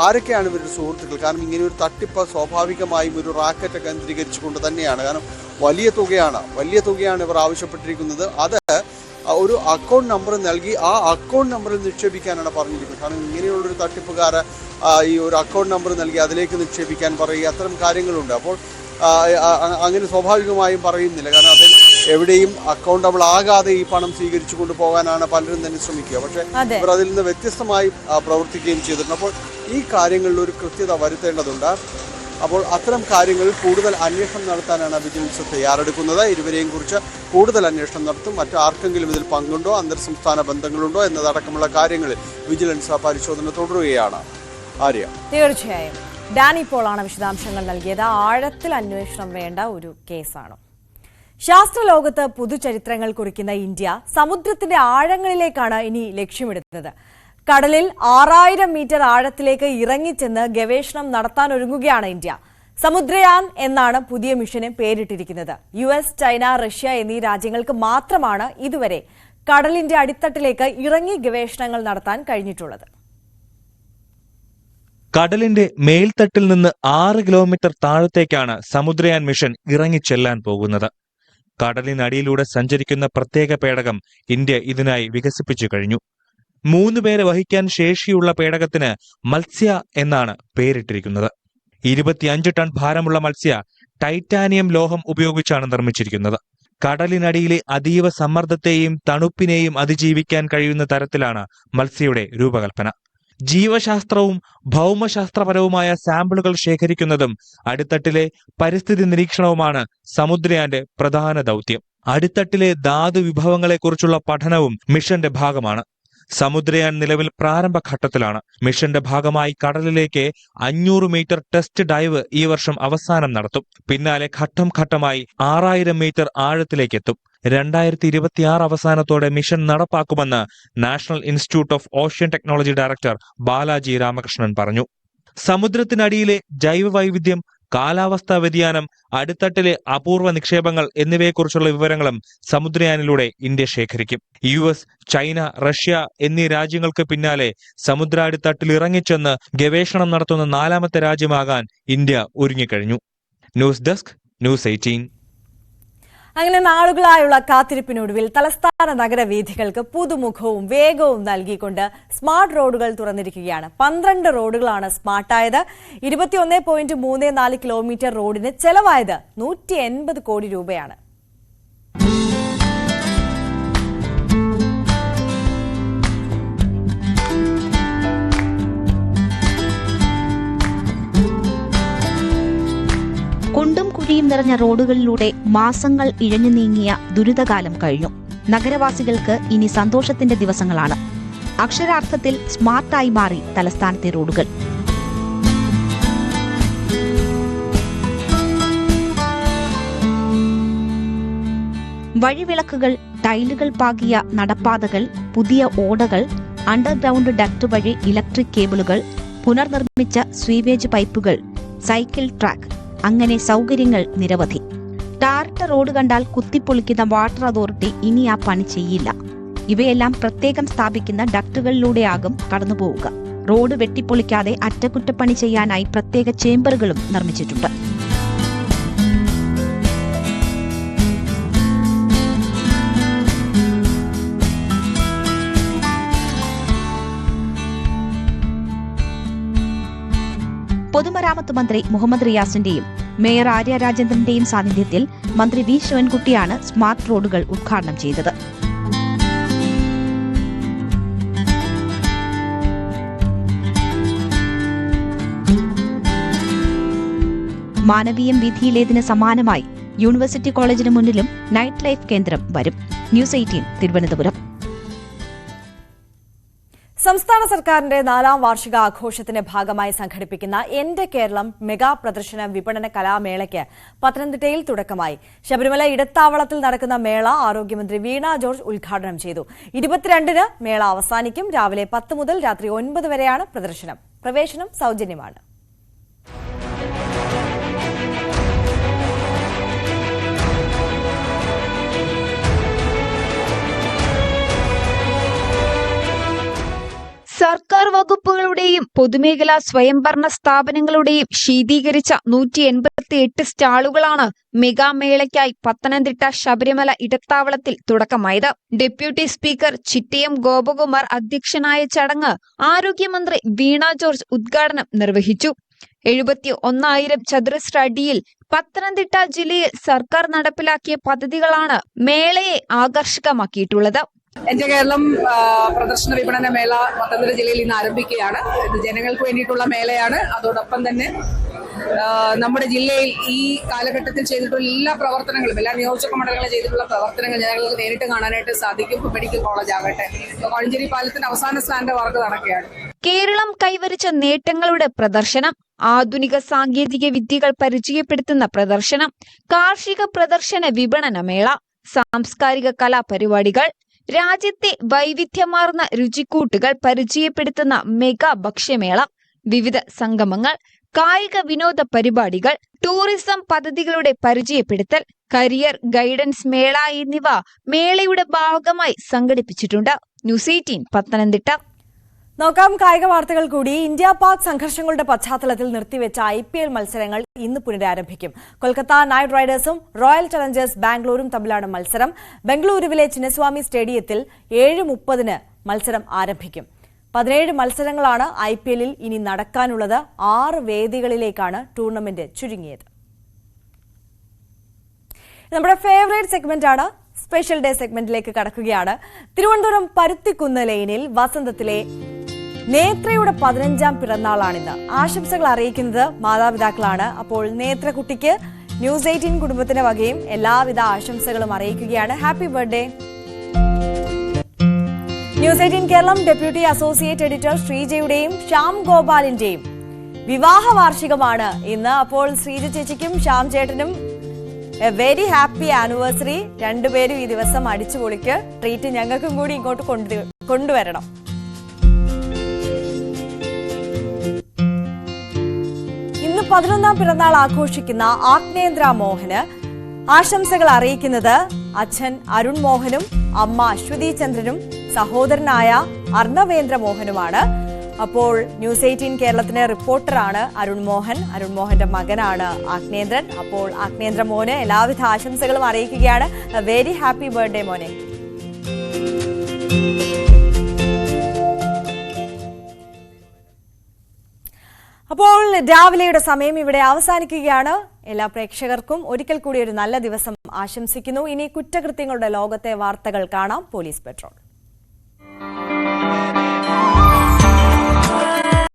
ആരൊക്കെയാണ് ഇവരുടെ സുഹൃത്തുക്കൾ? കാരണം ഇങ്ങനെ ഒരു തട്ടിപ്പ് സ്വാഭാവികമായും ഒരു റാക്കറ്റ് കേന്ദ്രീകരിച്ചുകൊണ്ട് തന്നെയാണ്. കാരണം വലിയ തുകയാണ് ഇവർ ആവശ്യപ്പെട്ടിരിക്കുന്നത്. അത് ഒരു അക്കൗണ്ട് നമ്പർ നൽകി ആ അക്കൗണ്ട് നമ്പറിൽ നിക്ഷേപിക്കാനാണ് പറഞ്ഞിരിക്കുന്നത്. കാരണം ഇങ്ങനെയുള്ളൊരു തട്ടിപ്പുകാർ ഈ ഒരു അക്കൗണ്ട് നമ്പർ നൽകി അതിലേക്ക് നിക്ഷേപിക്കാൻ പറയുക, അത്തരം കാര്യങ്ങളുണ്ട്. അപ്പോൾ അങ്ങനെ സ്വാഭാവികമായും പറയുന്നില്ല. കാരണം അതിൽ എവിടെയും അക്കൗണ്ടബിൾ ആകാതെ ഈ പണം സ്വീകരിച്ചു കൊണ്ടുപോകാനാണ് പലരും തന്നെ ശ്രമിക്കുക. പക്ഷേ ഇവർ അതിൽ നിന്ന് വ്യത്യസ്തമായി പ്രവർത്തിക്കുകയും ചെയ്തിട്ടുണ്ട്. അപ്പോൾ ഈ കാര്യങ്ങളിൽ ഒരു കൃത്യത വരുത്തേണ്ടതുണ്ട്. അപ്പോൾ അത്തരം കാര്യങ്ങളിൽ കൂടുതൽ അന്വേഷണം നടത്താനാണ് വിജിലൻസ് തയ്യാറെടുക്കുന്നത്. ഇരുവരെയും കുറിച്ച് കൂടുതൽ അന്വേഷണം നടത്തും. മറ്റാർക്കെങ്കിലും ഇതിൽ പങ്കുണ്ടോ, അന്തർ സംസ്ഥാന ബന്ധങ്ങളുണ്ടോ എന്നതടക്കമുള്ള കാര്യങ്ങളിൽ വിജിലൻസ് പരിശോധന തുടരുകയാണ്. ആര്യ, തീർച്ചയായും ഡാനി പോളാണ് വിശദാംശങ്ങൾ നൽകിയത്. ആഴത്തിൽ അന്വേഷണം വേണ്ട ഒരു കേസാണ്. ശാസ്ത്രലോകത്ത് പുതുചരിത്രങ്ങൾ കുറിക്കുന്ന ഇന്ത്യ സമുദ്രത്തിന്റെ ആഴങ്ങളിലേക്കാണ് ഇനി ലക്ഷ്യമിടുന്നത്. കടലിൽ 6000 മീറ്റർ ആഴത്തിലേക്ക് ഇറങ്ങിച്ചെന്ന് ഗവേഷണം നടത്താനൊരുങ്ങുകയാണ് ഇന്ത്യ. സമുദ്രയാൻ എന്നാണ് പുതിയ മിഷന് പേരിട്ടിരിക്കുന്നത്. US, ചൈന, റഷ്യ എന്നീ രാജ്യങ്ങൾക്ക് മാത്രമാണ് ഇതുവരെ കടലിന്റെ അടിത്തട്ടിലേക്ക് ഇറങ്ങി ഗവേഷണങ്ങൾ നടത്താൻ കഴിഞ്ഞിട്ടുള്ളത്. കടലിന്റെ മേൽത്തട്ടിൽ നിന്ന് 6 കിലോമീറ്റർ താഴത്തേക്കാണ് സമുദ്രയാൻ മിഷൻ ഇറങ്ങിച്ചെല്ലാൻ പോകുന്നത്. കടലിനടിയിലൂടെ സഞ്ചരിക്കുന്ന പ്രത്യേക പേടകം ഇന്ത്യ ഇതിനായി വികസിപ്പിച്ചു കഴിഞ്ഞു. 3 പേരെ വഹിക്കാൻ ശേഷിയുള്ള പേടകത്തിന് മത്സ്യ എന്നാണ് പേരിട്ടിരിക്കുന്നത്. 25 ടൺ ഭാരമുള്ള മത്സ്യ ടൈറ്റാനിയം ലോഹം ഉപയോഗിച്ചാണ് നിർമ്മിച്ചിരിക്കുന്നത്. കടലിനടിയിലെ അതീവ സമ്മർദ്ദത്തെയും തണുപ്പിനെയും അതിജീവിക്കാൻ കഴിയുന്ന തരത്തിലാണ് മത്സ്യയുടെ രൂപകൽപ്പന. ജീവശാസ്ത്രവും ഭൗമശാസ്ത്രപരവുമായ സാമ്പിളുകൾ ശേഖരിക്കുന്നതും അടിത്തട്ടിലെ പരിസ്ഥിതി നിരീക്ഷണവുമാണ് സമുദ്രയാന്റെ പ്രധാന ദൗത്യം. അടിത്തട്ടിലെ ധാതു വിഭവങ്ങളെക്കുറിച്ചുള്ള പഠനവും മിഷന്റെ ഭാഗമാണ്. സമുദ്രയാൻ നിലവിൽ പ്രാരംഭഘട്ടത്തിലാണ്. മിഷന്റെ ഭാഗമായി കടലിലേക്ക് 500 മീറ്റർ ടെസ്റ്റ് ഡൈവ് ഈ വർഷം അവസാനം നടത്തും. പിന്നാലെ ഘട്ടം ഘട്ടമായി 6000 മീറ്റർ ആഴത്തിലേക്കെത്തും. 2026 അവസാനത്തോടെ മിഷൻ നടപ്പാക്കുമെന്ന് national institute of ocean technology director Balaji Ramakrishnan പറഞ്ഞു. സമുദ്രത്തിനടിയിലെ ജൈവവൈവിധ്യം, കാലാവസ്ഥാ വ്യതിയാനം, അടിത്തട്ടിലെ അപൂർവ നിക്ഷേപങ്ങൾ എന്നിവയെക്കുറിച്ചുള്ള വിവരങ്ങളും സമുദ്രയാനിലൂടെ ഇന്ത്യ ശേഖരിക്കും. US, ചൈന, റഷ്യ എന്നീ രാജ്യങ്ങൾക്ക് പിന്നാലെ സമുദ്രാടിത്തട്ടിൽ ഇറങ്ങിച്ചെന്ന് ഗവേഷണം നടത്തുന്ന 4ാമത്തെ രാജ്യമാകാൻ ഇന്ത്യ ഒരുങ്ങിക്കഴിഞ്ഞു. News desk, News 18. അങ്ങനെ നാളുകളായുള്ള കാത്തിരിപ്പിനൊടുവിൽ തലസ്ഥാന നഗരവീഥികൾക്ക് പുതുമുഖവും വേഗവും നൽകിക്കൊണ്ട് സ്മാർട്ട് റോഡുകൾ തുറന്നിരിക്കുകയാണ്. 12 റോഡുകളാണ് സ്മാർട്ടായത്. 21.34 കിലോമീറ്റർ റോഡിന് ചെലവായത് 180 കോടി രൂപയാണ്. കുണ്ടും കുഴിയും നിറഞ്ഞ റോഡുകളിലൂടെ മാസങ്ങൾ ഇഴഞ്ഞു നീങ്ങിയ ദുരിതകാലം കഴിഞ്ഞു. നഗരവാസികൾക്ക് ഇനി സന്തോഷത്തിന്റെ ദിവസങ്ങളാണ്. അക്ഷരാർത്ഥത്തിൽ സ്മാർട്ടായി മാറി തലസ്ഥാനത്തെ റോഡുകൾ. വഴിവിളക്കുകൾ, ടൈലുകൾ പാകിയ നടപ്പാതകൾ, പുതിയ ഓടകൾ, അണ്ടർഗ്രൗണ്ട് ഡക്ട് വഴി ഇലക്ട്രിക് കേബിളുകൾ, പുനർനിർമ്മിച്ച സ്വീവേജ് പൈപ്പുകൾ, സൈക്കിൾ ട്രാക്ക്, അങ്ങനെ സൗകര്യങ്ങൾ നിരവധി. ടാറിട്ട റോഡ് കണ്ടാൽ കുത്തിപ്പൊളിക്കുന്ന വാട്ടർ അതോറിറ്റി ഇനി ആ പണി ചെയ്യില്ല. ഇവയെല്ലാം പ്രത്യേകം സ്ഥാപിക്കുന്ന ഡക്റ്റുകളിലൂടെയാകും കടന്നുപോവുക. റോഡ് വെട്ടിപ്പൊളിക്കാതെ അറ്റകുറ്റപ്പണി ചെയ്യാനായി പ്രത്യേക ചേംബറുകളും നിർമ്മിച്ചിട്ടുണ്ട്. പൊതുമരാമത്ത് മന്ത്രി മുഹമ്മദ് റിയാസിന്റെയും മേയർ ആര്യ രാജേന്ദ്രന്റെയും സാന്നിധ്യത്തിൽ മന്ത്രി വി ശിവൻകുട്ടിയാണ് സ്മാർട്ട് റോഡുകൾ ഉദ്ഘാടനം ചെയ്തത്. മാനവീയം വീഥിയിലേതിന് സമാനമായി യൂണിവേഴ്സിറ്റി കോളേജിന് മുന്നിലും നൈറ്റ് ലൈഫ് കേന്ദ്രം വരും. ന്യൂസ് 18 തിരുവനന്തപുരം. സംസ്ഥാന സർക്കാരിന്റെ 4ാം വാർഷിക ആഘോഷത്തിന്റെ ഭാഗമായി സംഘടിപ്പിക്കുന്ന എന്റെ കേരളം മെഗാ പ്രദർശന വിപണന കലാമേളയ്ക്ക് പത്തനംതിട്ടയിൽ തുടക്കമായി. ശബരിമല ഇടത്താവളത്തിൽ നടക്കുന്ന മേള ആരോഗ്യമന്ത്രി വീണ ജോർജ് ഉദ്ഘാടനം ചെയ്തു. 22-ന് മേള അവസാനിക്കും. രാവിലെ 10 മുതൽ രാത്രി 9 വരെയാണ് പ്രദർശനം. പ്രവേശനം സൗജന്യമാണ്. സർക്കാർ വകുപ്പുകളുടെയും പൊതുമേഖലാ സ്വയംഭരണ സ്ഥാപനങ്ങളുടെയും ശീതീകരിച്ച 188 സ്റ്റാളുകളാണ് മെഗാമേളയ്ക്കായി പത്തനംതിട്ട ശബരിമല ഇടത്താവളത്തിൽ തുടക്കമായത്. ഡെപ്യൂട്ടി സ്പീക്കർ ചിറ്റയം ഗോപകുമാർ അധ്യക്ഷനായ ചടങ്ങ് ആരോഗ്യമന്ത്രി വീണ ജോർജ് ഉദ്ഘാടനം നിർവഹിച്ചു. 71,000 ചതുരശ്ര അടിയിൽ പത്തനംതിട്ട ജില്ലയിൽ സർക്കാർ നടപ്പിലാക്കിയ പദ്ധതികളാണ് മേളയെ ആകർഷകമാക്കിയിട്ടുള്ളത്. എന്റെ കേരളം പ്രദർശന വിപണന മേള പത്തനംതിട്ട ജില്ലയിൽ ഇന്ന് ആരംഭിക്കുകയാണ്. ഇത് ജനങ്ങൾക്ക് വേണ്ടിയിട്ടുള്ള മേളയാണ്. അതോടൊപ്പം തന്നെ നമ്മുടെ ജില്ലയിൽ ഈ കാലഘട്ടത്തിൽ ചെയ്തിട്ടുള്ള എല്ലാ പ്രവർത്തനങ്ങളും, എല്ലാ നിയോജക മണ്ഡലങ്ങളിൽ ചെയ്തിട്ടുള്ള പ്രവർത്തനങ്ങൾ ജനങ്ങൾക്ക് നേരിട്ട് കാണാനായിട്ട് സാധിക്കും. മെഡിക്കൽ കോളേജ് ആകട്ടെ, കോഴഞ്ചേരി പാലത്തിന്റെ അവസാന സ്റ്റാൻഡ് വർക്ക് നടക്കുകയാണ്. കേരളം കൈവരിച്ച നേട്ടങ്ങളുടെ പ്രദർശനം, ആധുനിക സാങ്കേതിക വിദ്യകൾ പരിചയപ്പെടുത്തുന്ന പ്രദർശനം, കാർഷിക പ്രദർശന വിപണന മേള, സാംസ്കാരിക കലാപരിപാടികൾ, രാജ്യത്തെ വൈവിധ്യമാർന്ന രുചിക്കൂട്ടുകൾ പരിചയപ്പെടുത്തുന്ന മെഗാ ഭക്ഷ്യമേള, വിവിധ സംഗമങ്ങൾ, കായിക വിനോദ പരിപാടികൾ, ടൂറിസം പദ്ധതികളുടെ പരിചയപ്പെടുത്തൽ, കരിയർ ഗൈഡൻസ് മേള എന്നിവ മേളയുടെ ഭാഗമായി സംഘടിപ്പിച്ചിട്ടുണ്ട്. ന്യൂസ് 18 പത്തനംതിട്ട. നോക്കാം കായിക വാർത്തകൾ കൂടി. ഇന്ത്യ പാക് സംഘർഷങ്ങളുടെ പശ്ചാത്തലത്തിൽ നിർത്തിവെച്ച IPL മത്സരങ്ങൾ ഇന്ന് പുനരാരംഭിക്കും. കൊൽക്കത്ത നൈറ്റ് റൈഡേഴ്സും റോയൽ ചലഞ്ചേഴ്സ് ബാംഗ്ലൂരും തമ്മിലാണ് മത്സരം. ബംഗളൂരുവിലെ ചിന്നസ്വാമി സ്റ്റേഡിയത്തിൽ 7:30 മത്സരം ആരംഭിക്കും. 17 മത്സരങ്ങളാണ് IPLൽ ഇനി നടക്കാനുള്ളത്. 6 വേദികളിലേക്കാണ് ടൂർണമെന്റ് ചുരുങ്ങിയത്. നമ്മുടെ ഫേവറേറ്റ് സെഗ്മെന്റ് ആണ് സ്പെഷ്യൽ ഡേ സെഗ്മെന്റിലേക്ക് കടക്കുകയാണ്. തിരുവനന്തപുരം പരുത്തിക്കുന്ന് ലൈനിൽ വസന്തത്തിലെ നേത്രയുടെ 15ാം പിറന്നാളാണിന്ന്. ആശംസകൾ അറിയിക്കുന്നത് മാതാപിതാക്കളാണ്. അപ്പോൾ നേത്രകുട്ടിക്ക് ന്യൂസ് 18 കുടുംബത്തിന്റെ വകയും എല്ലാവിധ ആശംസകളും അറിയിക്കുകയാണ്. Happy birthday. News 18 Keralam deputy associate editor ശ്രീജയുടെയും ശ്യാം ഗോപാലിന്റെയും വിവാഹ വാർഷികമാണ് ഇന്ന്. അപ്പോൾ ശ്രീജ ചേച്ചിക്കും ശ്യാം ചേട്ടനും എ വെരി ഹാപ്പി ആനിവേഴ്സറി. രണ്ടുപേരും ഈ ദിവസം അടിച്ചു പൊളിക്ക്. ട്രീറ്റ് ഞങ്ങൾക്കും കൂടി ഇങ്ങോട്ട് കൊണ്ടുവരണം. ഇന്ന് 11ാം പിറന്നാൾ ആഘോഷിക്കുന്ന ആഗ്നേന്ദ്ര മോഹന് ആശംസകൾ അറിയിക്കുന്നത് അച്ഛൻ അരുൺ മോഹനും അമ്മ അശ്വതി ചന്ദ്രനും സഹോദരനായ അർണവേന്ദ്ര മോഹനുമാണ്. അപ്പോൾ ന്യൂസ് 18 കേരളത്തിന് റിപ്പോർട്ടറാണ് അരുൺ മോഹൻ. അരുൺ മോഹന്റെ മകനാണ് ആഗ്നേന്ദ്രൻ. അപ്പോൾ ആഗ്നേന്ദ്ര മോന് എല്ലാവിധ ആശംസകളും അറിയിക്കുകയാണ്. വെരി ഹാപ്പി ബർത്ത്ഡേ മോനെ. അപ്പോൾ രാവിലെയുടെ സമയം ഇവിടെ അവസാനിക്കുകയാണ്. എല്ലാ പ്രേക്ഷകർക്കും ഒരിക്കൽ കൂടി ഒരു നല്ല ദിവസം ആശംസിക്കുന്നു. ഇനി കുറ്റകൃത്യങ്ങളുടെ ലോകത്തെ വാർത്തകൾ കാണാം. Police petrol.